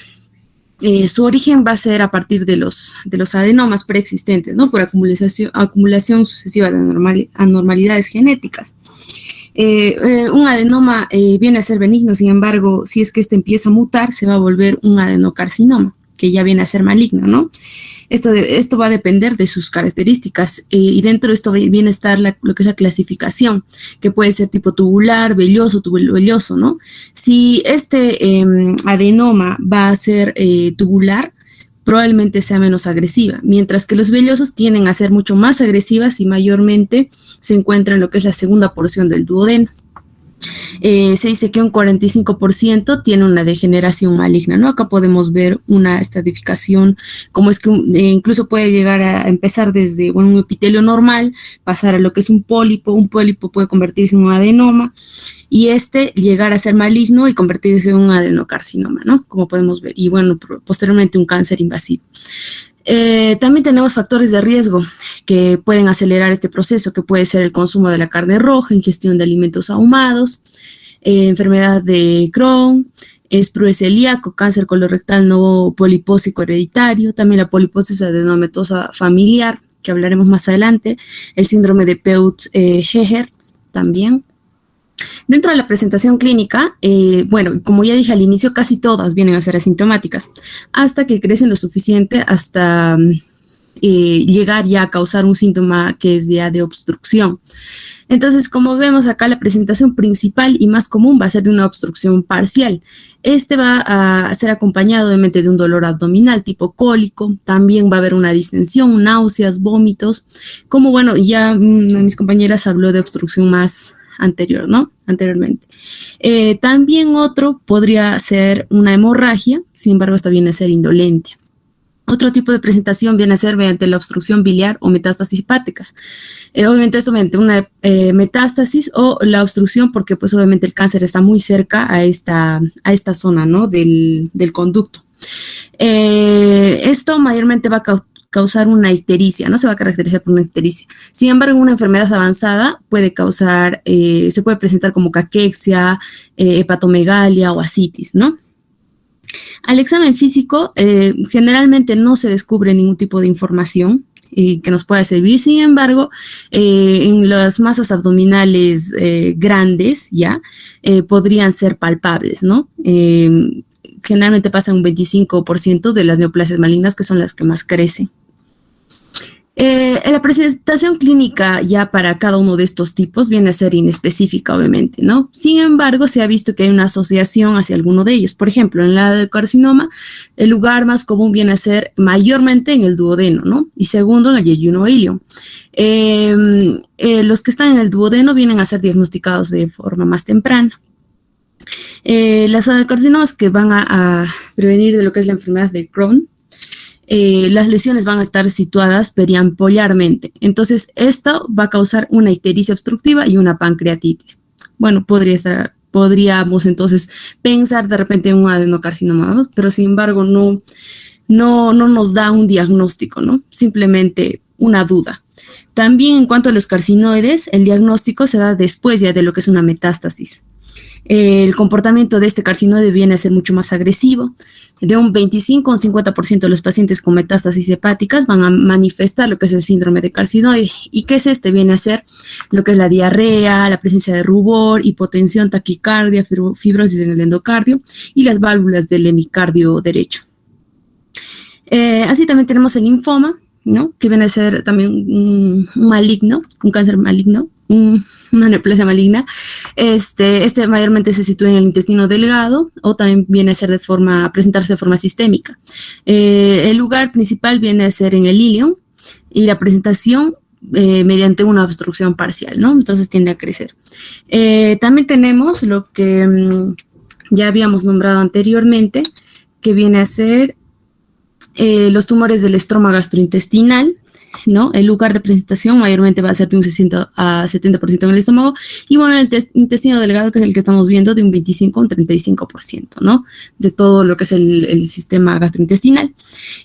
su origen va a ser a partir de los adenomas preexistentes, ¿no? Por acumulación sucesiva de anormalidades genéticas. Un adenoma viene a ser benigno, sin embargo, si es que este empieza a mutar, se va a volver un adenocarcinoma, que ya viene a ser maligno, ¿no? Esto va a depender de sus características, y dentro de esto viene a estar lo que es la clasificación, que puede ser tipo tubular, velloso, tubulovelloso, ¿no? Si este adenoma va a ser tubular, probablemente sea menos agresiva, mientras que los vellosos tienden a ser mucho más agresivas y mayormente se encuentra en lo que es la segunda porción del duodeno. Se dice que un 45% tiene una degeneración maligna, ¿no? Acá podemos ver una estratificación, como es que incluso puede llegar a empezar desde un epitelio normal, pasar a lo que es un pólipo puede convertirse en un adenoma, y llegar a ser maligno y convertirse en un adenocarcinoma, ¿no? Como podemos ver, y bueno, posteriormente un cáncer invasivo. También tenemos factores de riesgo que pueden acelerar este proceso, que puede ser el consumo de la carne roja, ingestión de alimentos ahumados, enfermedad de Crohn, sprue celíaco, cáncer colorectal no polipósico hereditario, también la poliposis adenomatosa familiar, que hablaremos más adelante, el síndrome de Peutz-Jeghers también. Dentro de la presentación clínica, bueno, como ya dije al inicio, casi todas vienen a ser asintomáticas, hasta que crecen lo suficiente hasta llegar ya a causar un síntoma que es ya de obstrucción. Entonces, como vemos acá, la presentación principal y más común va a ser de una obstrucción parcial. Este va a ser acompañado obviamente de un dolor abdominal tipo cólico, también va a haber una distensión, náuseas, vómitos, como bueno, ya una de mis compañeras habló de obstrucción más anterior, ¿no? Anteriormente. También otro podría ser una hemorragia, sin embargo, esta viene a ser indolente. Otro tipo de presentación viene a ser mediante la obstrucción biliar o metástasis hepáticas. Obviamente esto mediante una metástasis o la obstrucción porque pues obviamente el cáncer está muy cerca a esta zona, ¿no? del conducto. Esto mayormente va a causar una ictericia, no se va a caracterizar por una ictericia. Sin embargo, una enfermedad avanzada puede causar, se puede presentar como caquexia, hepatomegalia o ascitis, ¿no? Al examen físico, generalmente no se descubre ningún tipo de información que nos pueda servir. Sin embargo, en las masas abdominales grandes ya podrían ser palpables, ¿no? Generalmente pasa un 25% de las neoplasias malignas, que son las que más crecen. La presentación clínica ya para cada uno de estos tipos viene a ser inespecífica, obviamente, ¿no? Sin embargo, se ha visto que hay una asociación hacia alguno de ellos. Por ejemplo, en el adenocarcinoma, el lugar más común viene a ser mayormente en el duodeno, ¿no? Y segundo, en el yeyuno ilio. Los que están en el duodeno vienen a ser diagnosticados de forma más temprana. Las adenocarcinomas que van a prevenir de lo que es la enfermedad de Crohn, las lesiones van a estar situadas periampolarmente. Entonces, esto va a causar una ictericia obstructiva y una pancreatitis. Bueno, podríamos entonces pensar de repente en un adenocarcinoma, ¿no? Pero sin embargo no nos da un diagnóstico, ¿no? Simplemente una duda. También en cuanto a los carcinoides, el diagnóstico se da después ya de lo que es una metástasis. El comportamiento de este carcinoide viene a ser mucho más agresivo. De un 25 a un 50% de los pacientes con metástasis hepáticas van a manifestar lo que es el síndrome de carcinoide. ¿Y qué es este? Viene a ser lo que es la diarrea, la presencia de rubor, hipotensión, taquicardia, fibrosis en el endocardio y las válvulas del hemicardio derecho. Así también tenemos el linfoma, ¿no? Que viene a ser también un maligno, un cáncer maligno, una neoplasia maligna. Este mayormente se sitúa en el intestino delgado o también viene a ser presentarse de forma sistémica. El lugar principal viene a ser en el ilion y la presentación mediante una obstrucción parcial, ¿no? Entonces tiende a crecer. También tenemos lo que ya habíamos nombrado anteriormente, que viene a ser los tumores del estroma gastrointestinal, ¿no? El lugar de presentación mayormente va a ser de un 60 a 70% en el estómago y bueno, el intestino delgado, que es el que estamos viendo, de un 25 a un 35%, ¿no? De todo lo que es el sistema gastrointestinal.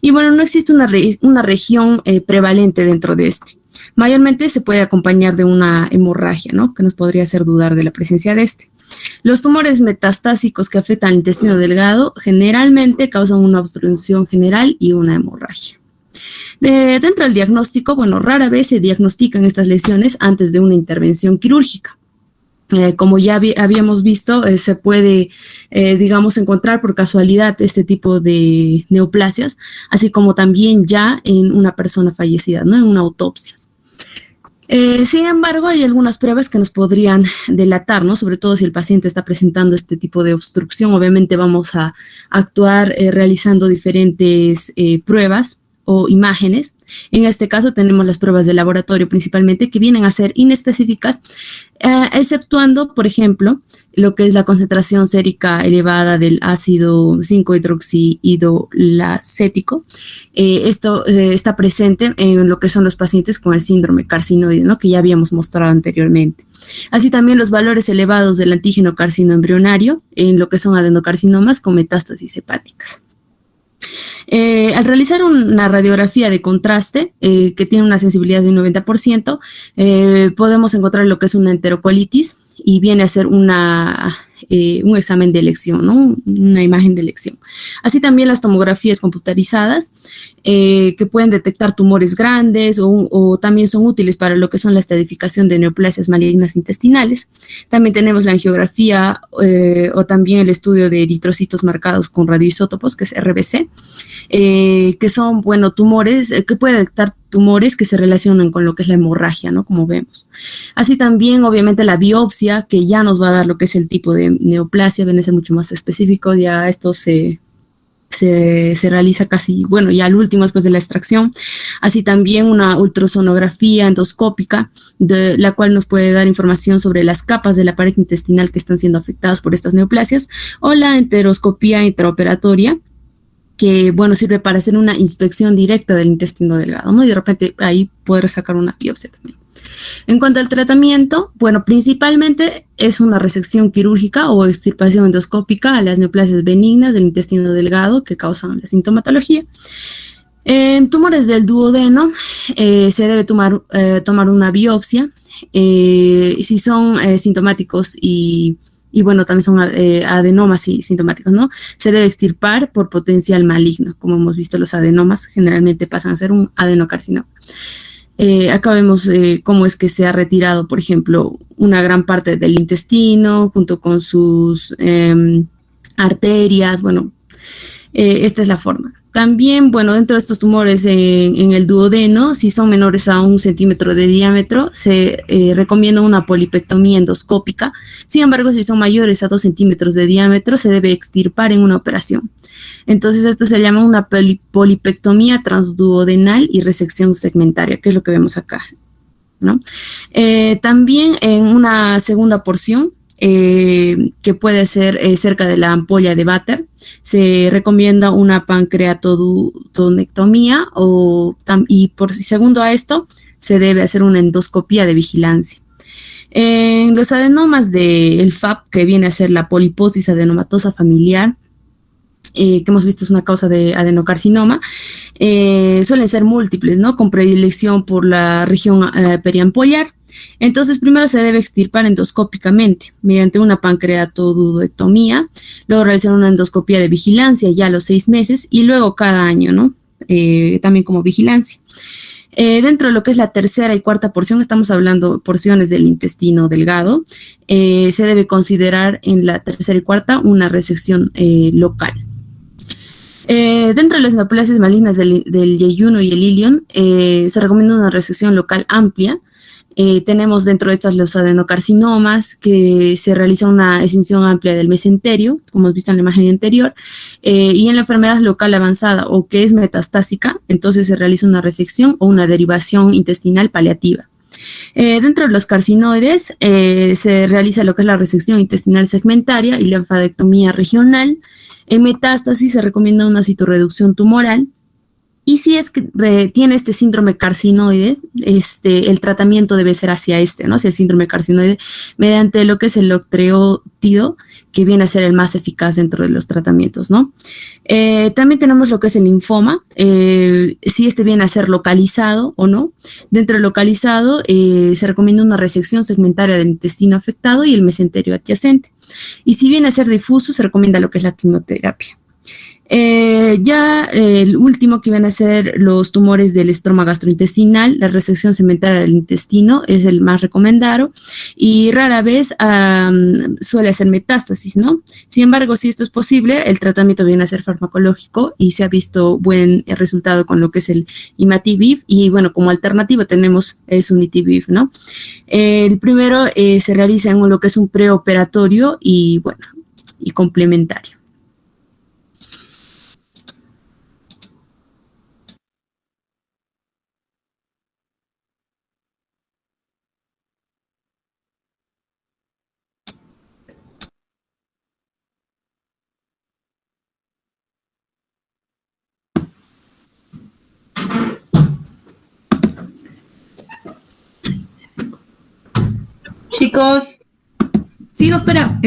Y bueno, no existe una región prevalente dentro de este. Mayormente se puede acompañar de una hemorragia, ¿no? Que nos podría hacer dudar de la presencia de este. Los tumores metastásicos que afectan al intestino delgado generalmente causan una obstrucción general y una hemorragia. Dentro del diagnóstico, bueno, rara vez se diagnostican estas lesiones antes de una intervención quirúrgica. Como ya habíamos visto, se puede, digamos, encontrar por casualidad este tipo de neoplasias, así como también ya en una persona fallecida, ¿no? En una autopsia. Sin embargo, hay algunas pruebas que nos podrían delatar, ¿no? Sobre todo si el paciente está presentando este tipo de obstrucción. Obviamente vamos a actuar realizando diferentes pruebas o imágenes. En este caso tenemos las pruebas de laboratorio principalmente, que vienen a ser inespecíficas, exceptuando, por ejemplo, lo que es la concentración sérica elevada del ácido 5-hidroxiidolacético. Esto está presente en lo que son los pacientes con el síndrome carcinoide, ¿no? Que ya habíamos mostrado anteriormente. Así también los valores elevados del antígeno carcinoembrionario en lo que son adenocarcinomas con metástasis hepáticas. Al realizar una radiografía de contraste que tiene una sensibilidad de un 90%, podemos encontrar lo que es una enterocolitis y viene a ser un examen de elección, ¿no? Una imagen de elección. Así también las tomografías computarizadas que pueden detectar tumores grandes o también son útiles para lo que son la estadificación de neoplasias malignas intestinales. También tenemos la angiografía o también el estudio de eritrocitos marcados con radioisótopos, que es RBC, que son, bueno, tumores, que puede detectar tumores que se relacionan con lo que es la hemorragia, ¿no? Como vemos. Así también, obviamente, la biopsia, que ya nos va a dar lo que es el tipo de neoplasia, viene a ser mucho más específico, ya esto se realiza casi, bueno, ya al último después de la extracción. Así también una ultrasonografía endoscópica, de la cual nos puede dar información sobre las capas de la pared intestinal que están siendo afectadas por estas neoplasias, o la enteroscopía intraoperatoria, que, bueno, sirve para hacer una inspección directa del intestino delgado, ¿no? Y de repente ahí poder sacar una biopsia también. En cuanto al tratamiento, bueno, principalmente es una resección quirúrgica o extirpación endoscópica a las neoplasias benignas del intestino delgado que causan la sintomatología. En tumores del duodeno se debe tomar una biopsia. Si son sintomáticos y bueno, también son adenomas y sintomáticos, ¿no? Se debe extirpar por potencial maligno. Como hemos visto, los adenomas generalmente pasan a ser un adenocarcinoma. Acá vemos cómo es que se ha retirado, por ejemplo, una gran parte del intestino junto con sus arterias. Bueno, esta es la forma. También, bueno, dentro de estos tumores en el duodeno, si son menores a 1 centímetro de diámetro, se recomienda una polipectomía endoscópica. Sin embargo, si son mayores a 2 centímetros de diámetro, se debe extirpar en una operación. Entonces, esto se llama una polipectomía transduodenal y resección segmentaria, que es lo que vemos acá, ¿no? También en una segunda porción, que puede ser cerca de la ampolla de Vater, se recomienda una pancreatodonectomía y por segundo a esto se debe hacer una endoscopía de vigilancia. En los adenomas del FAP, que viene a ser la poliposis adenomatosa familiar, que hemos visto es una causa de adenocarcinoma, suelen ser múltiples, ¿no? Con predilección por la región periampollar. Entonces, primero se debe extirpar endoscópicamente mediante una pancreatodudectomía, luego realizar una endoscopía de vigilancia ya a los 6 meses y luego cada año, ¿no? También como vigilancia. Dentro de lo que es la tercera y cuarta porción, estamos hablando de porciones del intestino delgado, se debe considerar en la tercera y cuarta una resección local. Dentro de las neoplasias malignas del yeyuno y el ilion, se recomienda una resección local amplia. Tenemos dentro de estas los adenocarcinomas, que se realiza una excinción amplia del mesenterio, como hemos visto en la imagen anterior, y en la enfermedad local avanzada o que es metastásica, entonces se realiza una resección o una derivación intestinal paliativa. Dentro de los carcinoides se realiza lo que es la resección intestinal segmentaria y linfadectomía regional. En metástasis se recomienda una citorreducción tumoral. Y si es que tiene este síndrome carcinoide, el tratamiento debe ser hacia ¿no? Hacia el síndrome carcinoide, mediante lo que es el octreotido, que viene a ser el más eficaz dentro de los tratamientos, ¿no? También tenemos lo que es el linfoma, si viene a ser localizado o no. Dentro del localizado se recomienda una resección segmentaria del intestino afectado y el mesenterio adyacente. Y si viene a ser difuso, se recomienda lo que es la quimioterapia. El último, que van a ser los tumores del estroma gastrointestinal, la resección segmentaria del intestino es el más recomendado y rara vez suele hacer metástasis, ¿no? Sin embargo, si esto es posible, el tratamiento viene a ser farmacológico y se ha visto buen resultado con lo que es el imatinib y, bueno, como alternativo tenemos sunitinib, ¿no? El primero se realiza en lo que es un preoperatorio y, bueno, y complementario. Chicos. Sí, doctora.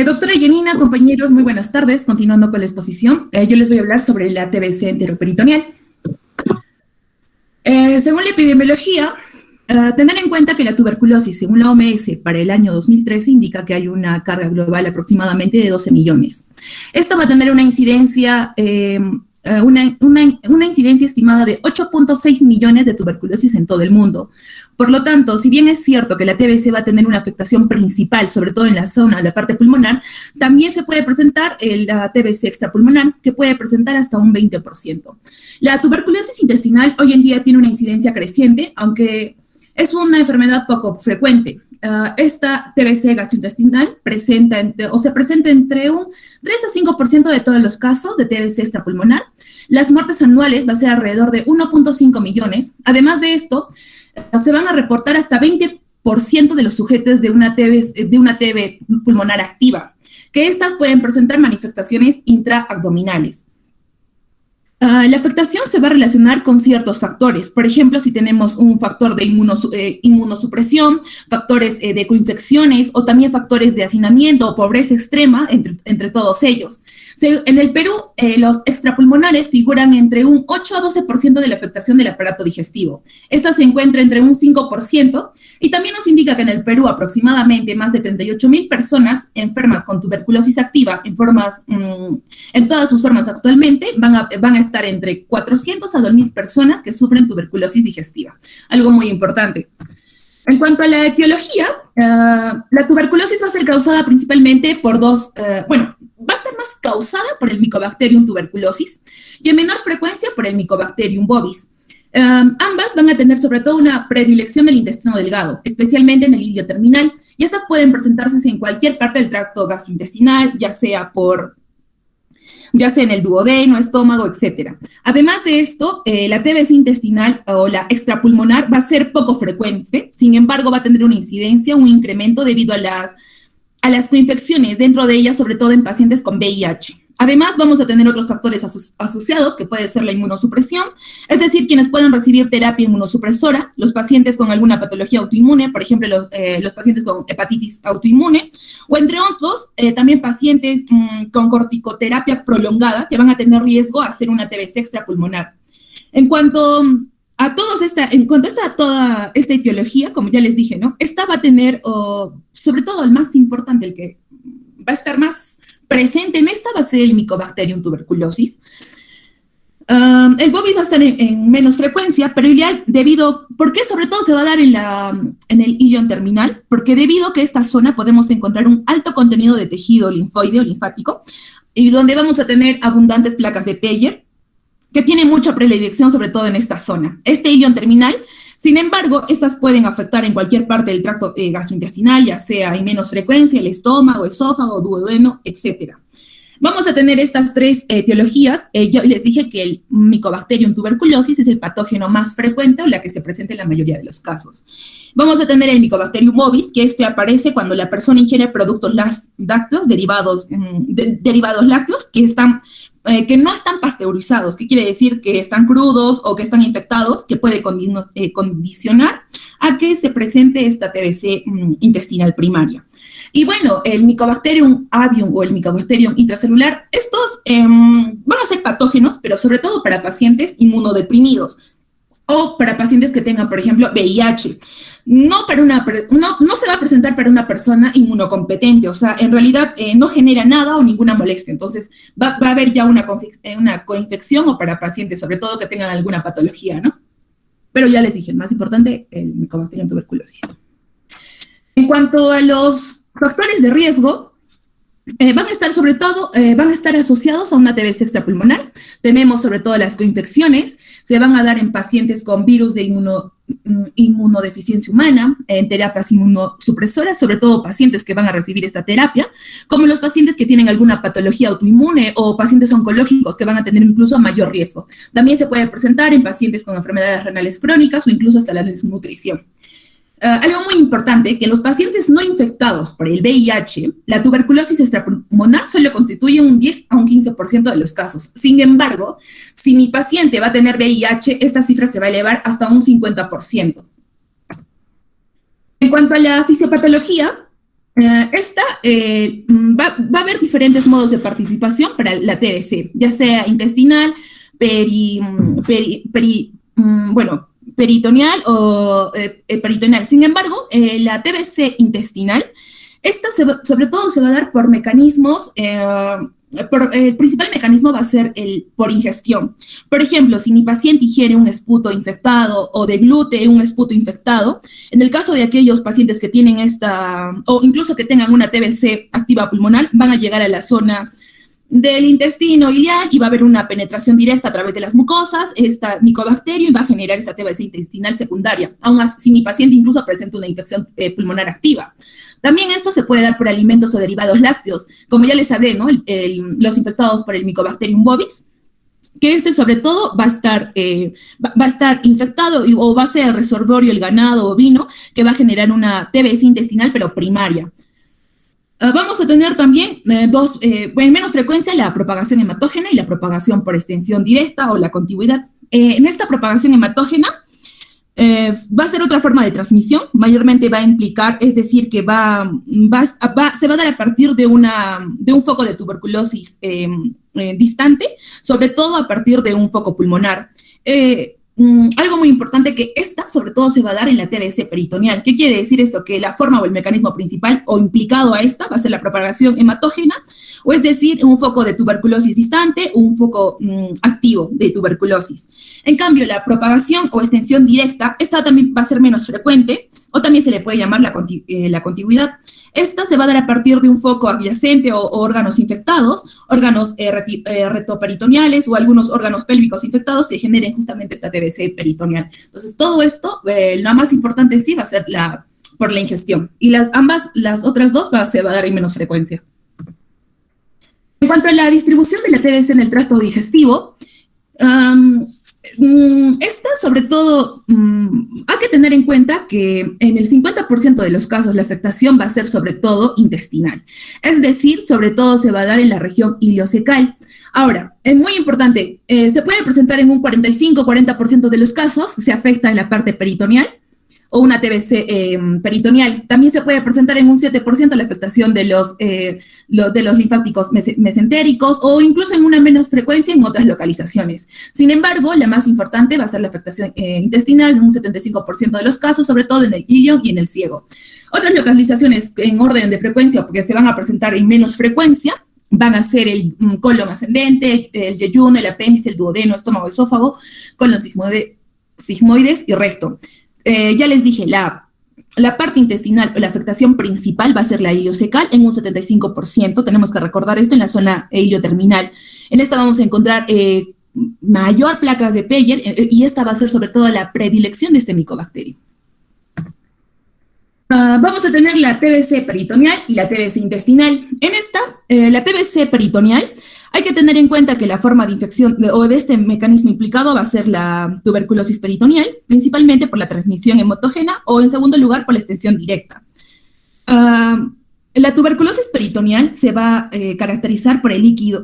Doctora Janina, compañeros, muy buenas tardes. Continuando con la exposición, yo les voy a hablar sobre la TBC enteroperitoneal. Según la epidemiología, Tener en cuenta que la tuberculosis, según la OMS, para el año 2013 indica que hay una carga global aproximadamente de 12 millones. Esto va a tener una incidencia, una incidencia estimada de 8.6 millones de tuberculosis en todo el mundo. Por lo tanto, si bien es cierto que la TBC va a tener una afectación principal, sobre todo en la zona, la parte pulmonar, también se puede presentar la TBC extrapulmonar, que puede presentar hasta un 20%. La tuberculosis intestinal hoy en día tiene una incidencia creciente, aunque es una enfermedad poco frecuente. Esta TBC gastrointestinal se presenta entre un 3 a 5% de todos los casos de TBC extrapulmonar. Las muertes anuales va a ser alrededor de 1.5 millones. Además de esto, se van a reportar hasta 20% de los sujetos de una TB pulmonar activa, que estas pueden presentar manifestaciones intraabdominales. La afectación se va a relacionar con ciertos factores. Por ejemplo, si tenemos un factor de inmunosupresión, factores de coinfecciones o también factores de hacinamiento o pobreza extrema, entre todos ellos. En el Perú, los extrapulmonares figuran entre un 8 a 12% de la afectación del aparato digestivo. Esta se encuentra entre un 5% y también nos indica que en el Perú aproximadamente más de 38.000 personas enfermas con tuberculosis activa en todas sus formas actualmente van a estar entre 400 a 2.000 personas que sufren tuberculosis digestiva. Algo muy importante. En cuanto a la etiología, la tuberculosis va a ser causada principalmente por va a estar más causada por el Mycobacterium tuberculosis y en menor frecuencia por el Mycobacterium bovis. Ambas van a tener sobre todo una predilección del intestino delgado, especialmente en el hilio terminal, y estas pueden presentarse en cualquier parte del tracto gastrointestinal, ya sea en el duodeno, estómago, etc. Además de esto, la TBC intestinal o la extrapulmonar va a ser poco frecuente, sin embargo va a tener una incidencia, un incremento debido a las coinfecciones, dentro de ellas sobre todo en pacientes con VIH. Además, vamos a tener otros factores asociados, que puede ser la inmunosupresión, es decir, quienes pueden recibir terapia inmunosupresora, los pacientes con alguna patología autoinmune, por ejemplo, los pacientes con hepatitis autoinmune, o entre otros, también pacientes con corticoterapia prolongada, que van a tener riesgo a hacer una TBC extrapulmonar. En cuanto a toda esta etiología, como ya les dije, ¿no? Esta va a tener, sobre todo el más importante, el que va a estar más presente en esta va a ser el Mycobacterium tuberculosis. El bovis va a estar en menos frecuencia, pero ¿por qué sobre todo se va a dar en el ilion terminal? Porque debido a que esta zona podemos encontrar un alto contenido de tejido linfoide o linfático, y donde vamos a tener abundantes placas de Peyer, que tiene mucha predilección sobre todo en esta zona. Este ilion terminal, sin embargo, estas pueden afectar en cualquier parte del tracto gastrointestinal, ya sea en menos frecuencia, el estómago, esófago, duodeno, etc. Vamos a tener estas tres etiologías. Yo les dije que el Mycobacterium tuberculosis es el patógeno más frecuente o la que se presenta en la mayoría de los casos. Vamos a tener el Mycobacterium bovis, que aparece cuando la persona ingiere productos lácteos, derivados lácteos, que no están pasteurizados, que quiere decir que están crudos o que están infectados, que puede condicionar a que se presente esta TBC intestinal primaria. Y bueno, el Mycobacterium avium o el Mycobacterium intracelular, estos van a ser patógenos, pero sobre todo para pacientes inmunodeprimidos o para pacientes que tengan, por ejemplo, VIH. No se va a presentar para una persona inmunocompetente, o sea, en realidad no genera nada o ninguna molestia. Entonces, va a haber ya una coinfección o para pacientes, sobre todo que tengan alguna patología, ¿no? Pero ya les dije, el más importante, el Mycobacterium tuberculosis. En cuanto a los factores de riesgo, van a estar asociados a una TBC extrapulmonar. Tenemos sobre todo las coinfecciones, se van a dar en pacientes con virus de inmunodeficiencia humana, en terapias inmunosupresoras, sobre todo pacientes que van a recibir esta terapia, como los pacientes que tienen alguna patología autoinmune o pacientes oncológicos que van a tener incluso mayor riesgo. También se puede presentar en pacientes con enfermedades renales crónicas o incluso hasta la desnutrición. Algo muy importante, que los pacientes no infectados por el VIH, la tuberculosis extrapulmonar solo constituye un 10 a un 15% de los casos. Sin embargo, si mi paciente va a tener VIH, esta cifra se va a elevar hasta un 50%. En cuanto a la fisiopatología, va a haber diferentes modos de participación para la TBC, ya sea intestinal, peritoneal o peritoneal. Sin embargo, la TBC intestinal, esta sobre todo se va a dar por mecanismos, el principal mecanismo va a ser por ingestión. Por ejemplo, si mi paciente ingiere un esputo infectado o deglute un esputo infectado, en el caso de aquellos pacientes que tienen o incluso que tengan una TBC activa pulmonar, van a llegar a la zona del intestino ileal y va a haber una penetración directa a través de las mucosas, esta micobacterio, y va a generar esta TBC intestinal secundaria, aun así si mi paciente incluso presenta una infección pulmonar activa. También esto se puede dar por alimentos o derivados lácteos, como ya les hablé, ¿no? Los infectados por el Mycobacterium bovis, que sobre todo va a estar infectado o va a ser resorvorio el ganado ovino, que va a generar una TBC intestinal, pero primaria. Vamos a tener también en menos frecuencia la propagación hematógena y la propagación por extensión directa o la contigüidad. En esta propagación hematógena va a ser otra forma de transmisión, mayormente va a implicar, es decir, que se va a dar a partir de un foco de tuberculosis distante, sobre todo a partir de un foco pulmonar. Algo muy importante que sobre todo se va a dar en la TBC peritoneal. ¿Qué quiere decir esto? Que la forma o el mecanismo principal o implicado a esta va a ser la propagación hematógena, o es decir, un foco de tuberculosis distante o un foco activo de tuberculosis. En cambio, la propagación o extensión directa, esta también va a ser menos frecuente, o también se le puede llamar la contigüidad. Esta se va a dar a partir de un foco adyacente o órganos infectados, órganos retoperitoneales o algunos órganos pélvicos infectados que generen justamente esta TBC peritoneal. Entonces, todo esto, lo más importante sí va a ser por la ingestión. Y las otras dos se va a dar en menos frecuencia. En cuanto a la distribución de la TBC en el tracto digestivo, esta, sobre todo, hay que tener en cuenta que en el 50% de los casos la afectación va a ser sobre todo intestinal. Es decir, sobre todo se va a dar en la región ileocecal. Ahora, es muy importante, se puede presentar en un 45-40% de los casos, se afecta en la parte peritoneal, o una TBC peritoneal. También se puede presentar en un 7% la afectación de los linfáticos mesentéricos o incluso en una menos frecuencia en otras localizaciones. Sin embargo, la más importante va a ser la afectación intestinal en un 75% de los casos, sobre todo en el ilion y en el ciego. Otras localizaciones en orden de frecuencia, porque se van a presentar en menos frecuencia, van a ser el colon ascendente, el yeyuno, el apéndice, el duodeno, estómago, esófago, colon sigmoides y recto. Ya les dije, la parte intestinal o la afectación principal va a ser la ileocecal en un 75%. Tenemos que recordar esto en la zona ilioterminal. En esta vamos a encontrar mayor placas de Peyer y esta va a ser sobre todo la predilección de este micobacterio. Vamos a tener la TBC peritoneal y la TBC intestinal. En esta, la TBC peritoneal, hay que tener en cuenta que la forma de infección o de este mecanismo implicado va a ser la tuberculosis peritoneal, principalmente por la transmisión hematógena o, en segundo lugar, por la extensión directa. La tuberculosis peritoneal se va a caracterizar por el líquido,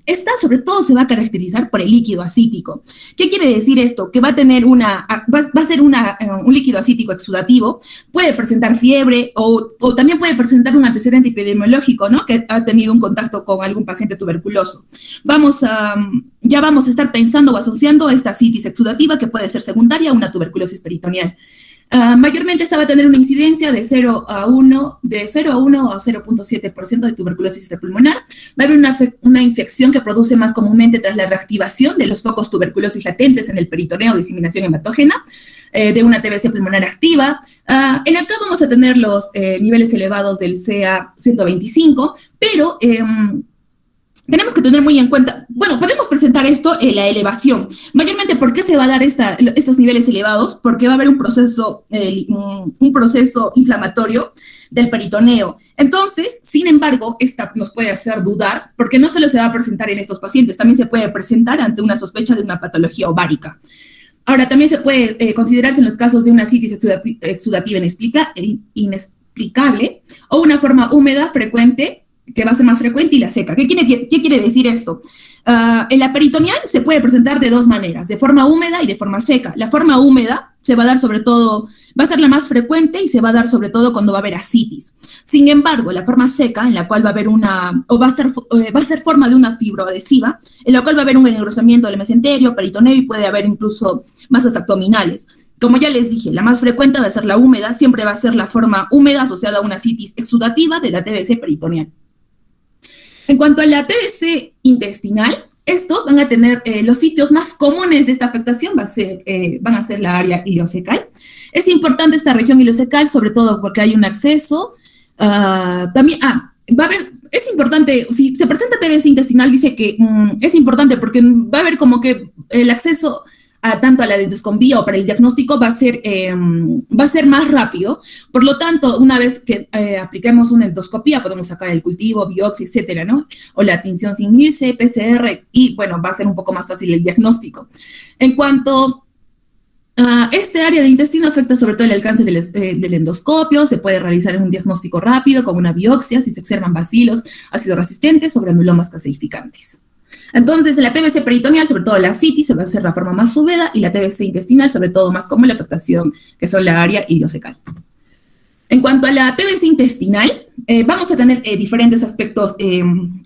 esta sobre todo se va a caracterizar por el líquido acítico. ¿Qué quiere decir esto? Que va a tener va a ser un líquido acítico exudativo, puede presentar fiebre o también puede presentar un antecedente epidemiológico, ¿no? Que ha tenido un contacto con algún paciente tuberculoso. Ya vamos a estar pensando o asociando esta citis exudativa que puede ser secundaria a una tuberculosis peritoneal. Mayormente esta va a tener una incidencia de 0 a 1 a 0.7% de tuberculosis extrapulmonar. Va a haber una infección que produce más comúnmente tras la reactivación de los focos tuberculosis latentes en el peritoneo o diseminación hematógena de una TBC pulmonar activa. En acá vamos a tener los niveles elevados del CA125, pero tenemos que tener muy en cuenta, bueno, podemos presentar esto en la elevación. Mayormente, ¿por qué se va a dar estos niveles elevados? Porque va a haber un proceso inflamatorio del peritoneo. Entonces, sin embargo, esta nos puede hacer dudar, porque no solo se va a presentar en estos pacientes, también se puede presentar ante una sospecha de una patología ovárica. Ahora, también se puede considerarse en los casos de una citis exudativa inexplicable o una forma húmeda frecuente, que va a ser más frecuente, y la seca. ¿Qué quiere decir esto? En la peritoneal se puede presentar de dos maneras, de forma húmeda y de forma seca. La forma húmeda se va a dar sobre todo, va a ser la más frecuente y se va a dar sobre todo cuando va a haber ascitis. Sin embargo, la forma seca, en la cual va a haber va a ser forma de una fibroadhesiva, en la cual va a haber un engrosamiento del mesenterio, peritoneo y puede haber incluso masas abdominales. Como ya les dije, la más frecuente va a ser la húmeda, siempre va a ser la forma húmeda asociada a una ascitis exudativa de la TBC peritoneal. En cuanto a la TBC intestinal, estos van a tener los sitios más comunes de esta afectación van a ser la área ileocecal. Es importante esta región ileocecal, sobre todo porque hay un acceso. También, va a haber, es importante, si se presenta TBC intestinal, dice que es importante porque va a haber como que el acceso tanto a la endoscopía o para el diagnóstico va a ser más rápido. Por lo tanto, una vez que apliquemos una endoscopía, podemos sacar el cultivo, biopsia, etcétera, ¿no? O la tinción sin ICE, PCR, y bueno, va a ser un poco más fácil el diagnóstico. En cuanto a este área de intestino, afecta sobre todo el alcance del endoscopio, se puede realizar un diagnóstico rápido con una biopsia si se observan bacilos, ácido resistentes o granulomas caseificantes. Entonces, en la TBC peritoneal, sobre todo la ascitis, se va a hacer la forma más húmeda, y la TBC intestinal, sobre todo más común la afectación, que son la área ileocecal. En cuanto a la TBC intestinal, vamos a tener diferentes aspectos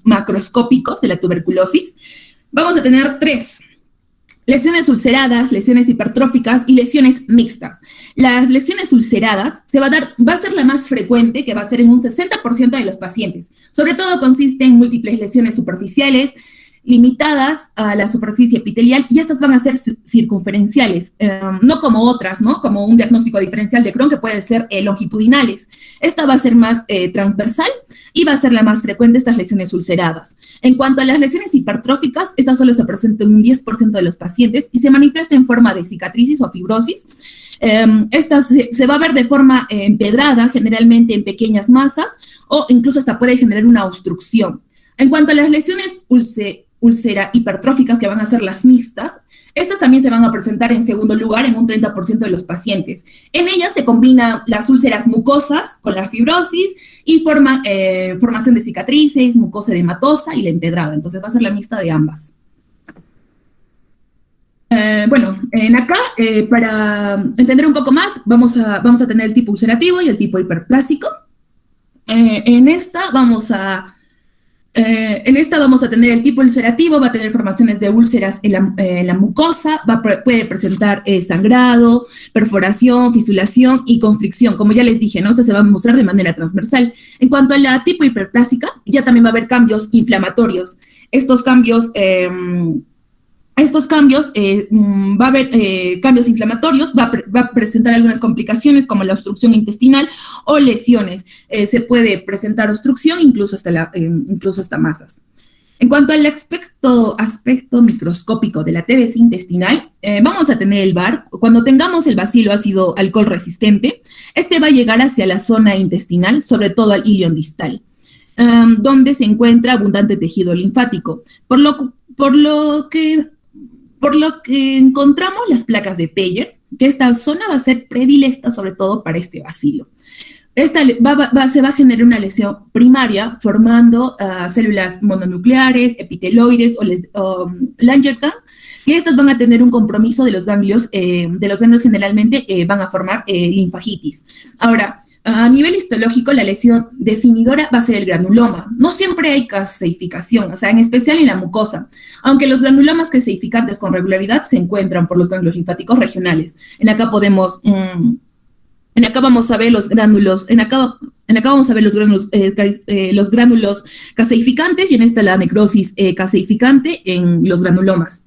macroscópicos de la tuberculosis. Vamos a tener 3: lesiones ulceradas, lesiones hipertróficas y lesiones mixtas. Las lesiones ulceradas va a ser la más frecuente, que va a ser en un 60% de los pacientes. Sobre todo consiste en múltiples lesiones superficiales, limitadas a la superficie epitelial, y estas van a ser circunferenciales, no como otras, ¿no? Como un diagnóstico diferencial de Crohn, que puede ser longitudinales. Esta va a ser más transversal y va a ser la más frecuente, estas lesiones ulceradas. En cuanto a las lesiones hipertróficas, estas solo se presentan en un 10% de los pacientes y se manifiesta en forma de cicatrices o fibrosis. Estas se va a ver de forma empedrada, generalmente en pequeñas masas, o incluso hasta puede generar una obstrucción. En cuanto a las lesiones úlcera hipertróficas, que van a ser las mixtas, estas también se van a presentar en segundo lugar en un 30% de los pacientes. En ellas se combinan las úlceras mucosas con la fibrosis y formación de cicatrices, mucosa edematosa y la empedrada. Entonces va a ser la mixta de ambas. Acá, para entender un poco más, vamos a tener el tipo ulcerativo y el tipo hiperplásico. En esta vamos a tener el tipo ulcerativo, va a tener formaciones de úlceras en la mucosa, puede presentar sangrado, perforación, fisuración y constricción. Como ya les dije, ¿no? Esto se va a mostrar de manera transversal. En cuanto a la tipo hiperplásica, ya también va a haber cambios inflamatorios. Estos cambios va a haber cambios inflamatorios, va a presentar algunas complicaciones como la obstrucción intestinal o lesiones. Se puede presentar obstrucción, incluso hasta masas. En cuanto al aspecto microscópico de la TBC intestinal, vamos a tener el VAR. Cuando tengamos el bacilo ácido alcohol resistente, este va a llegar hacia la zona intestinal, sobre todo al ilion distal, donde se encuentra abundante tejido linfático, por lo que encontramos las placas de Peyer, que esta zona va a ser predilecta sobre todo para este bacilo. Se va a generar una lesión primaria formando células mononucleares, epiteloides o Langerhans, y estas van a tener un compromiso de los ganglios generalmente van a formar linfagitis. Ahora, a nivel histológico, la lesión definidora va a ser el granuloma. No siempre hay caseificación, o sea, en especial en la mucosa, aunque los granulomas caseificantes con regularidad se encuentran por los ganglios linfáticos regionales. Acá vamos a ver los gránulos, vamos a ver los gránulos caseificantes, y en esta la necrosis caseificante en los granulomas.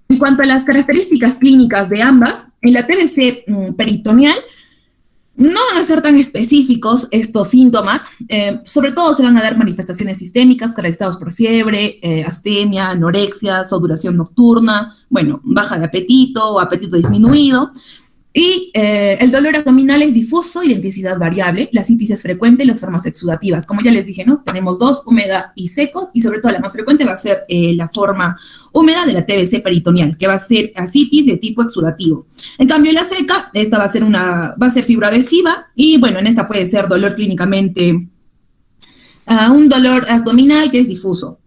En cuanto a las características clínicas de ambas, en la TBC peritoneal, no van a ser tan específicos estos síntomas, sobre todo se van a dar manifestaciones sistémicas caracterizadas por fiebre, astemia, anorexia, sudoración nocturna, baja de apetito o apetito disminuido, y el dolor abdominal es difuso y de intensidad variable, la citis es frecuente y las formas exudativas. Como ya les dije, ¿no? Tenemos 2, húmeda y seco, y sobre todo la más frecuente va a ser la forma húmeda de la TBC peritoneal, que va a ser ascitis de tipo exudativo. En cambio, la seca, esta va a ser fibroadhesiva, y en esta puede ser dolor clínicamente, un dolor abdominal que es difuso.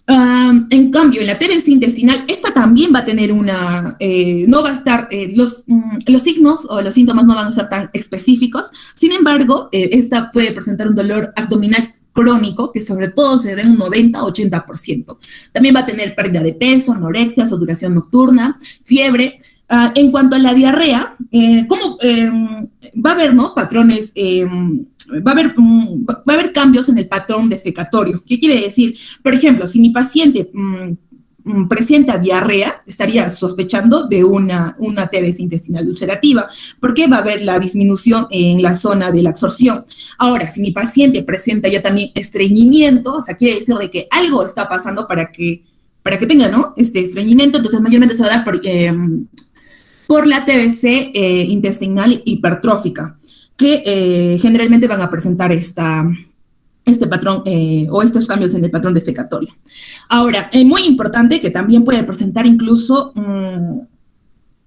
En cambio, en la TBC intestinal, esta también va a tener no va a estar, los signos o los síntomas no van a ser tan específicos. Sin embargo, esta puede presentar un dolor abdominal crónico, que sobre todo se da en un 90-80%. También va a tener pérdida de peso, anorexia, sudoración nocturna, fiebre. En cuanto a la diarrea, va a haber, ¿no?, patrones, va a haber cambios en el patrón defecatorio. ¿Qué quiere decir? Por ejemplo, si mi paciente presenta diarrea, estaría sospechando de una TBC intestinal ulcerativa, porque va a haber la disminución en la zona de la absorción. Ahora, si mi paciente presenta ya también estreñimiento, o sea, quiere decir de que algo está pasando para que tenga, ¿no?, este estreñimiento, entonces mayormente se va a dar por la TBC intestinal hipertrófica, que generalmente van a presentar este patrón o estos cambios en el patrón defecatorio. Ahora, es muy importante que también puede presentar incluso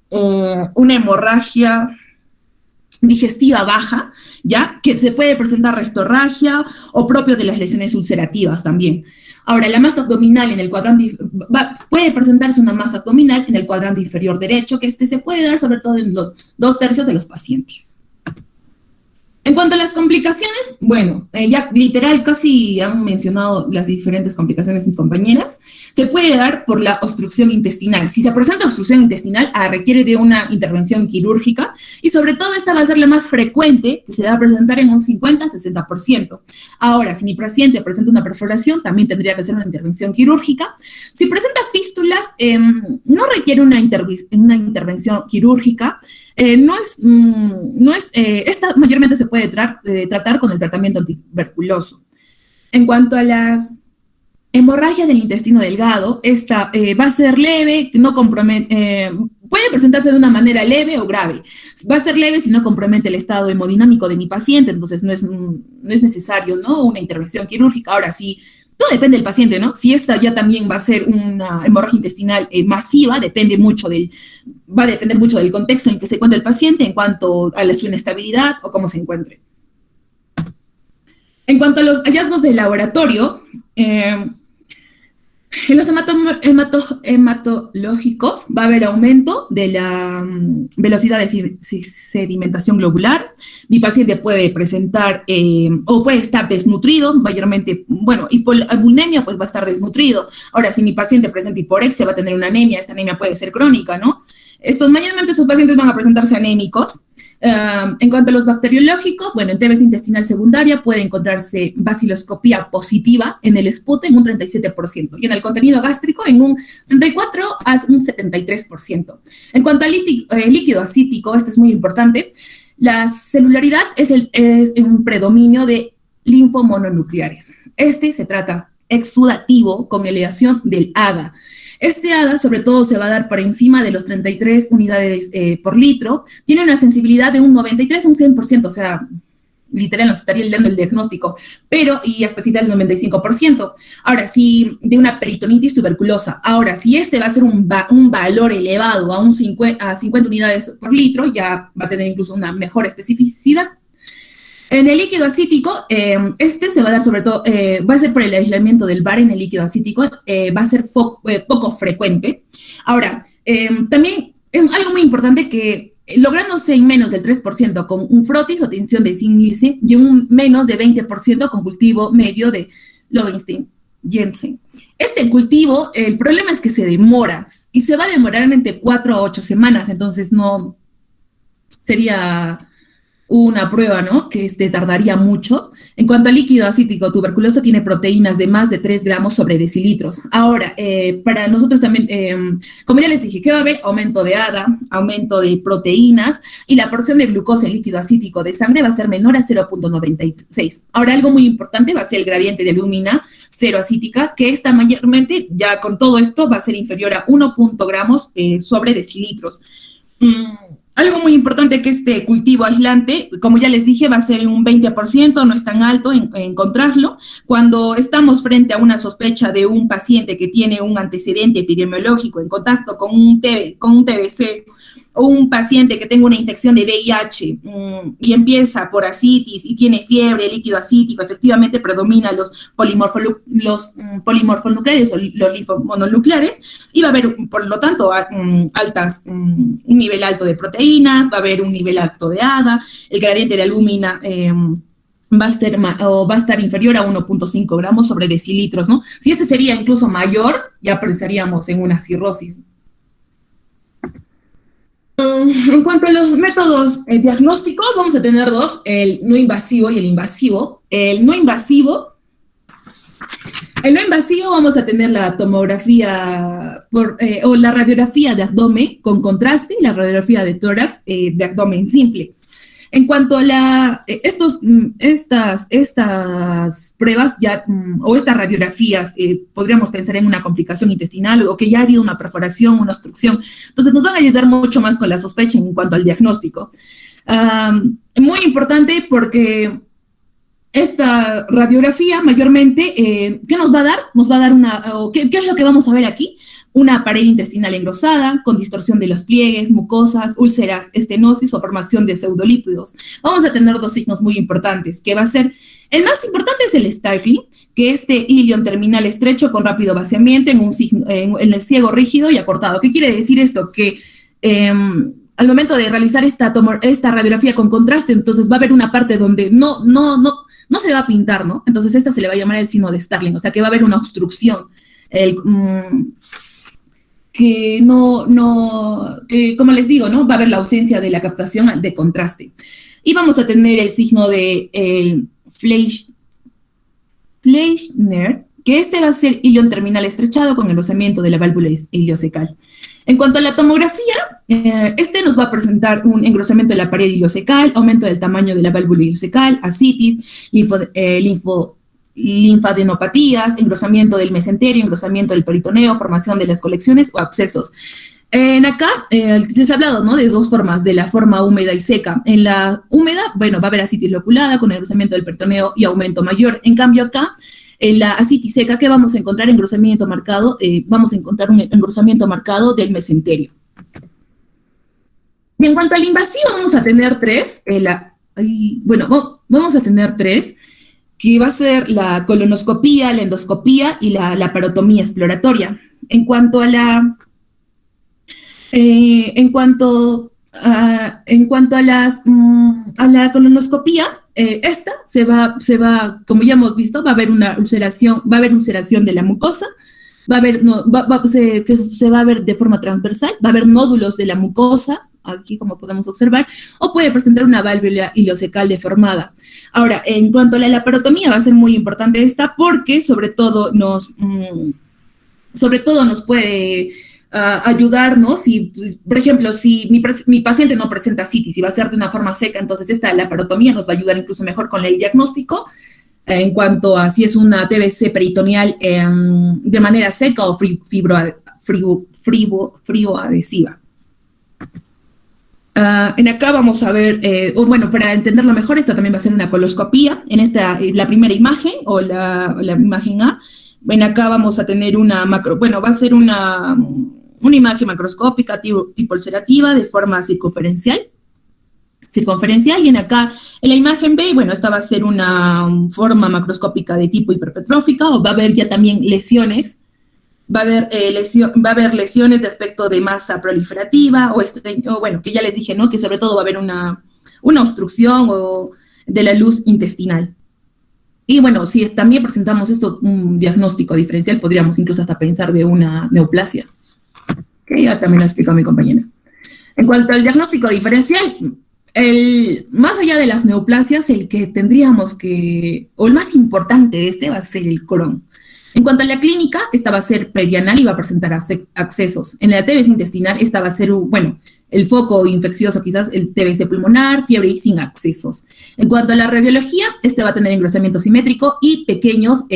una hemorragia digestiva baja, ¿ya? Que se puede presentar rectorragia o propio de las lesiones ulcerativas también. Ahora, la masa abdominal en el cuadrante, puede presentarse una masa abdominal en el cuadrante inferior derecho, que se puede dar sobre todo en los 2/3 de los pacientes. En cuanto a las complicaciones, bueno, ya literal casi han mencionado las diferentes complicaciones mis compañeras. Se puede dar por la obstrucción intestinal. Si se presenta obstrucción intestinal, requiere de una intervención quirúrgica y sobre todo esta va a ser la más frecuente, que se va a presentar en un 50-60%. Ahora, si mi paciente presenta una perforación, también tendría que hacer una intervención quirúrgica. Si presenta fístulas, no requiere una intervención quirúrgica. Esta mayormente se puede tratar con el tratamiento antituberculoso. En cuanto a las hemorragias del intestino delgado, esta va a ser leve, no compromete, puede presentarse de una manera leve o grave. Va a ser leve si no compromete el estado hemodinámico de mi paciente, entonces no es necesario, ¿no?, una intervención quirúrgica. Ahora sí, todo depende del paciente, ¿no? Si esta ya también va a ser una hemorragia intestinal masiva, va a depender mucho del contexto en que se encuentra el paciente en cuanto a su inestabilidad o cómo se encuentre. En cuanto a los hallazgos de laboratorio, en los hematológicos va a haber aumento de la velocidad de sedimentación globular. Mi paciente puede presentar o puede estar desnutrido, mayormente, bueno, hipovolemia, pues va a estar desnutrido. Ahora, si mi paciente presenta hiporexia, va a tener una anemia. Esta anemia puede ser crónica, ¿no? Mayormente estos pacientes van a presentarse anémicos. En cuanto a los bacteriológicos, bueno, en TBC intestinal secundaria puede encontrarse baciloscopía positiva en el SPUT en un 37% y en el contenido gástrico en un 34 a un 73%. En cuanto al líquido acítico, este es muy importante, la celularidad es un predominio de linfomononucleares. Se trata exudativo con elevación del ADA. Este ADA, sobre todo, se va a dar por encima de los 33 unidades por litro. Tiene una sensibilidad de un 93 a un 100%, o sea, literal nos estaría dando el diagnóstico, y especificidad del 95%. Ahora, si de una peritonitis tuberculosa, si va a ser un valor elevado a 50 unidades por litro, ya va a tener incluso una mejor especificidad. En el líquido acítico, se va a dar sobre todo, va a ser por el aislamiento del VAR en el líquido acítico, va a ser poco frecuente. Ahora, también algo muy importante que lográndose en menos del 3% con un frotis o tensión de Zinc Nielsen y un menos de 20% con cultivo medio de Lowenstein-Jensen. Este cultivo, el problema es que se demora y se va a demorar entre 4 a 8 semanas, entonces no sería una prueba, ¿no?, que tardaría mucho. En cuanto al líquido acítico tuberculoso, tiene proteínas de más de 3 gramos sobre decilitros. Ahora, para nosotros también, como ya les dije, que va a haber aumento de ADA, aumento de proteínas, y la porción de glucosa en líquido acítico de sangre va a ser menor a 0.96. Ahora, algo muy importante va a ser el gradiente de alúmina cero acítica, que esta mayormente, ya con todo esto, va a ser inferior a 1 gramos sobre decilitros. Algo muy importante que este cultivo aislante, como ya les dije, va a ser un 20%, no es tan alto encontrarlo. Cuando estamos frente a una sospecha de un paciente que tiene un antecedente epidemiológico en contacto con un TBC un paciente que tenga una infección de VIH y empieza por ascitis y tiene fiebre, líquido ascítico, efectivamente predomina los polimorfonucleares o los linfomononucleares, y va a haber, por lo tanto, un nivel alto de proteínas, va a haber un nivel alto de ADA, el gradiente de albúmina va a estar inferior a 1.5 gramos sobre decilitros, ¿no? Si este sería incluso mayor, ya pensaríamos en una cirrosis. En cuanto a los métodos diagnósticos, vamos a tener dos, el no invasivo y el invasivo. El no invasivo vamos a tener la tomografía o la radiografía de abdomen con contraste y la radiografía de tórax de abdomen simple. En cuanto a estas pruebas ya, o estas radiografías, podríamos pensar en una complicación intestinal o que ya ha habido una perforación, una obstrucción. Entonces nos van a ayudar mucho más con la sospecha en cuanto al diagnóstico. Muy importante porque esta radiografía mayormente, ¿qué nos va a dar? Nos va a dar ¿qué es lo que vamos a ver aquí? Una pared intestinal engrosada, con distorsión de los pliegues, mucosas, úlceras, estenosis o formación de pseudolípidos. Vamos a tener dos signos muy importantes, que va a ser, el más importante es el Starkling, que este ilion terminal estrecho con rápido vaciamiento en el ciego rígido y acortado. ¿Qué quiere decir esto? Que al momento de realizar esta radiografía con contraste, entonces va a haber una parte donde no se va a pintar, ¿no? Entonces esta se le va a llamar el signo de Starkling, o sea que va a haber una obstrucción. Que como les digo, ¿no? Va a haber la ausencia de la captación de contraste. Y vamos a tener el signo de el Fleischner, que este va a ser ilion terminal estrechado con engrosamiento de la válvula iliocecal. En cuanto a la tomografía, este nos va a presentar un engrosamiento de la pared iliocecal, aumento del tamaño de la válvula iliocecal, ascitis, linfadenopatías, engrosamiento del mesenterio, engrosamiento del peritoneo, formación de las colecciones o abscesos. Acá se ha hablado, ¿no?, de dos formas, de la forma húmeda y seca. En la húmeda, bueno, va a haber ascitis loculada con engrosamiento del peritoneo y aumento mayor. En cambio acá, en la ascitis seca, ¿qué vamos a encontrar? Engrosamiento marcado, vamos a encontrar un engrosamiento marcado del mesenterio. Y en cuanto al invasivo, vamos a tener tres. Vamos a tener tres, que va a ser la colonoscopía, la endoscopía y la laparotomía exploratoria. En cuanto a la colonoscopía, esta se va, como ya hemos visto, va a haber una ulceración, de la mucosa, se va a ver de forma transversal, va a haber nódulos de la mucosa, aquí como podemos observar, o puede presentar una válvula ileocecal deformada. Ahora, en cuanto a la laparotomía, va a ser muy importante esta porque sobre todo nos puede ayudarnos, por ejemplo, si mi paciente no presenta ascitis y va a ser de una forma seca, entonces esta laparotomía nos va a ayudar incluso mejor con el diagnóstico en cuanto a si es una TBC peritoneal de manera seca o frío-adhesiva. En acá vamos a ver, para entenderlo mejor, esta también va a ser una coloscopía. En esta, la primera imagen, o la imagen A, acá vamos a tener va a ser una imagen macroscópica tipo ulcerativa de forma circunferencial, y en acá, en la imagen B, esta va a ser una forma macroscópica de tipo hiperpetrófica, o va a haber ya también lesiones. Va a haber lesiones de aspecto de masa proliferativa, que ya les dije, ¿no?, que sobre todo va a haber una obstrucción de la luz intestinal. Y si también presentamos un diagnóstico diferencial, podríamos incluso hasta pensar de una neoplasia, que ya también lo explicó mi compañera. En cuanto al diagnóstico diferencial, más allá de las neoplasias, el que tendríamos o el más importante va a ser el Crohn. En cuanto a la clínica, esta va a ser perianal y va a presentar accesos. En la TBC intestinal, esta va a ser, el foco infeccioso, quizás el TBC pulmonar, fiebre y sin accesos. En cuanto a la radiología, este va a tener engrosamiento simétrico y pequeños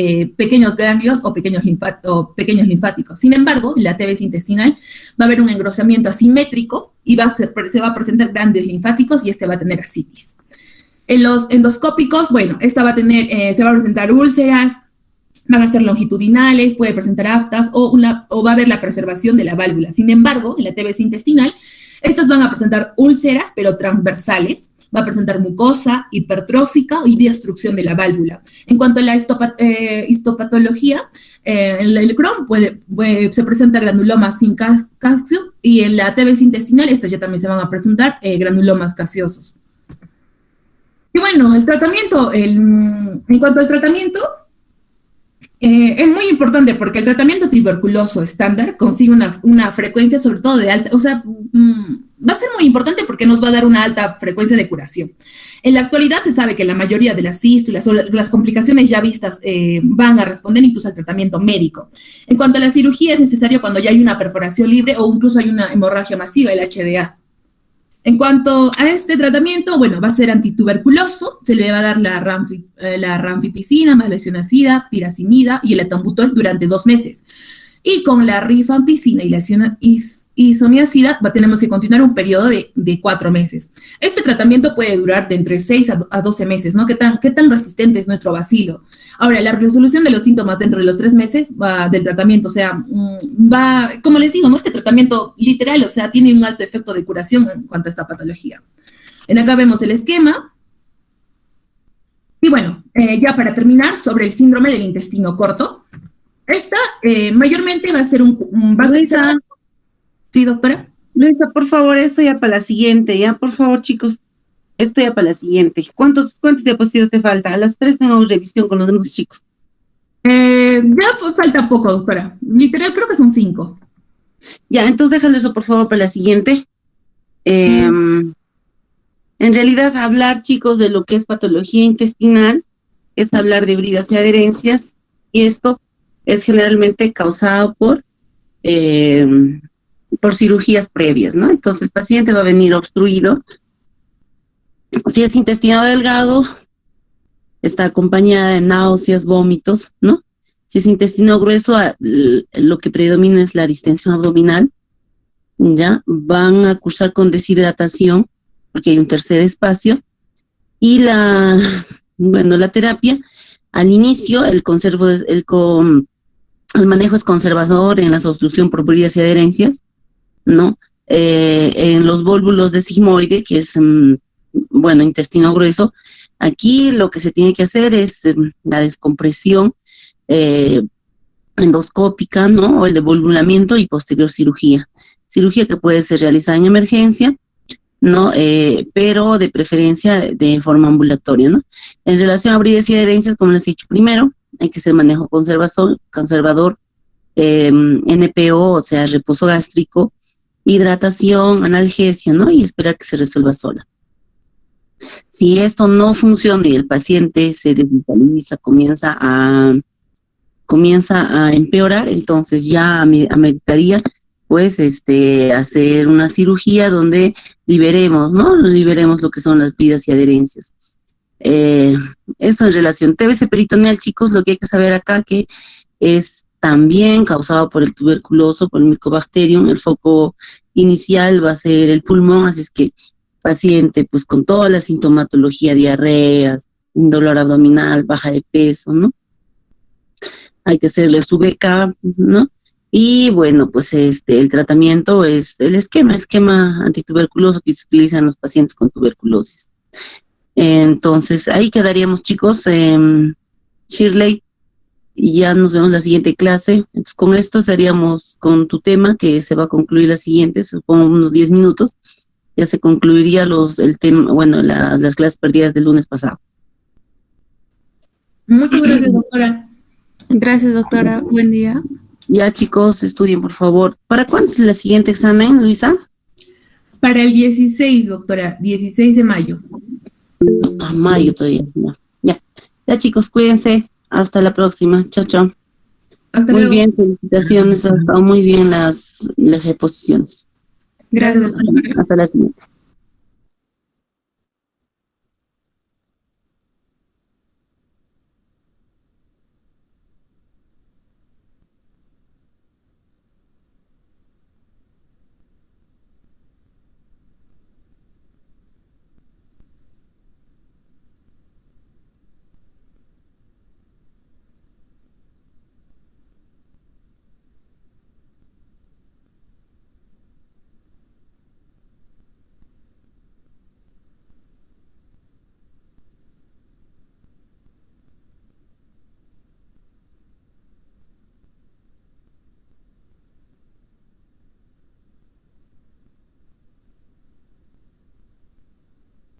ganglios o pequeños linfáticos. Sin embargo, en la TBC intestinal va a haber un engrosamiento asimétrico y se va a presentar grandes linfáticos y este va a tener ascitis. En los endoscópicos, esta va a tener, se va a presentar úlceras, van a ser longitudinales, puede presentar aftas o va a haber la preservación de la válvula. Sin embargo, en la TBC intestinal, Estas van a presentar úlceras, pero transversales, va a presentar mucosa, hipertrófica y destrucción de la válvula. En cuanto a la histopatología, en el Crohn se presenta granuloma sin calcio, y en la TBC intestinal, estas ya también se van a presentar granulomas gaseosos. Y bueno, el tratamiento, en cuanto al tratamiento, es muy importante porque el tratamiento tuberculoso estándar consigue una frecuencia sobre todo de alta, o sea, va a ser muy importante porque nos va a dar una alta frecuencia de curación. En la actualidad se sabe que la mayoría de las fístulas o las complicaciones ya vistas van a responder incluso al tratamiento médico. En cuanto a la cirugía, es necesario cuando ya hay una perforación libre o incluso hay una hemorragia masiva, el HDA. En cuanto a este tratamiento, bueno, va a ser antituberculoso, se le va a dar la ranfipicina, malvesionacida, piracimida y el etambutol durante 2 meses. Y con la rifampicina y la isoniazida tenemos que continuar un periodo de 4 meses. Este tratamiento puede durar de entre 6 a 12 meses, ¿no? ¿Qué tan resistente es nuestro bacilo? Ahora, la resolución de los síntomas dentro de los 3 meses del tratamiento, o sea, como les digo, ¿no? Este tratamiento literal, o sea, tiene un alto efecto de curación en cuanto a esta patología. Acá vemos el esquema. Y bueno, ya para terminar, sobre el síndrome del intestino corto. Esta mayormente va a ser Luisa. Sí, doctora. Luisa, por favor, esto ya para la siguiente, ya, por favor, chicos. Esto ya para la siguiente. ¿Cuántos diapositivas te falta? A las 3 tengo revisión con los demás chicos. Ya falta poco, doctora. Literal, creo que son 5. Ya, entonces déjalo eso, por favor, para la siguiente. En realidad, hablar, chicos, de lo que es patología intestinal es hablar de bridas y adherencias, y esto es generalmente causado por cirugías previas, ¿no? Entonces, el paciente va a venir obstruido. Si es intestino delgado, está acompañada de náuseas, vómitos, ¿no? Si es intestino grueso, lo que predomina es la distensión abdominal, ¿ya? Van a cursar con deshidratación, porque hay un tercer espacio. Y la terapia, al inicio, el manejo es conservador en la obstrucción por bridas y adherencias, ¿no? En los vólvulos de sigmoide, que es, intestino grueso, aquí lo que se tiene que hacer es la descompresión endoscópica, ¿no? O el devolvulamiento y posterior cirugía. Cirugía que puede ser realizada en emergencia, ¿no? Pero de preferencia de forma ambulatoria, ¿no? En relación a bridas y adherencias, como les he dicho primero, hay que hacer manejo conservador, NPO, o sea, reposo gástrico, hidratación, analgesia, ¿no? Y esperar que se resuelva sola. Si esto no funciona y el paciente se desvitaliza, comienza a empeorar, entonces ya ameritaría pues hacer una cirugía donde liberemos, ¿no? Liberemos lo que son las bridas y adherencias. Esto en relación TBC peritoneal, chicos, lo que hay que saber acá que es también causado por el tuberculoso, por el Mycobacterium. El foco inicial va a ser el pulmón, así es que paciente pues con toda la sintomatología, diarreas, dolor abdominal, baja de peso, ¿no? Hay que hacerle su BK, ¿no? Y bueno, pues el tratamiento es el esquema antituberculoso que se utiliza en los pacientes con tuberculosis. Entonces, ahí quedaríamos, chicos. Shirley, ya nos vemos la siguiente clase. Entonces, con esto estaríamos con tu tema, que se va a concluir la siguiente, supongo unos 10 minutos. Ya se concluiría las clases perdidas del lunes pasado. Muchas gracias, doctora. Gracias, doctora. Buen día. Ya, chicos, estudien, por favor. ¿Para cuándo es el siguiente examen, Luisa? Para el 16, doctora, 16 de mayo. A mayo todavía. Ya, chicos, cuídense. Hasta la próxima. Chao, chao. Hasta muy luego. Bien, felicitaciones. Han estado muy bien las exposiciones. Gracias, doctora. Hasta la siguiente.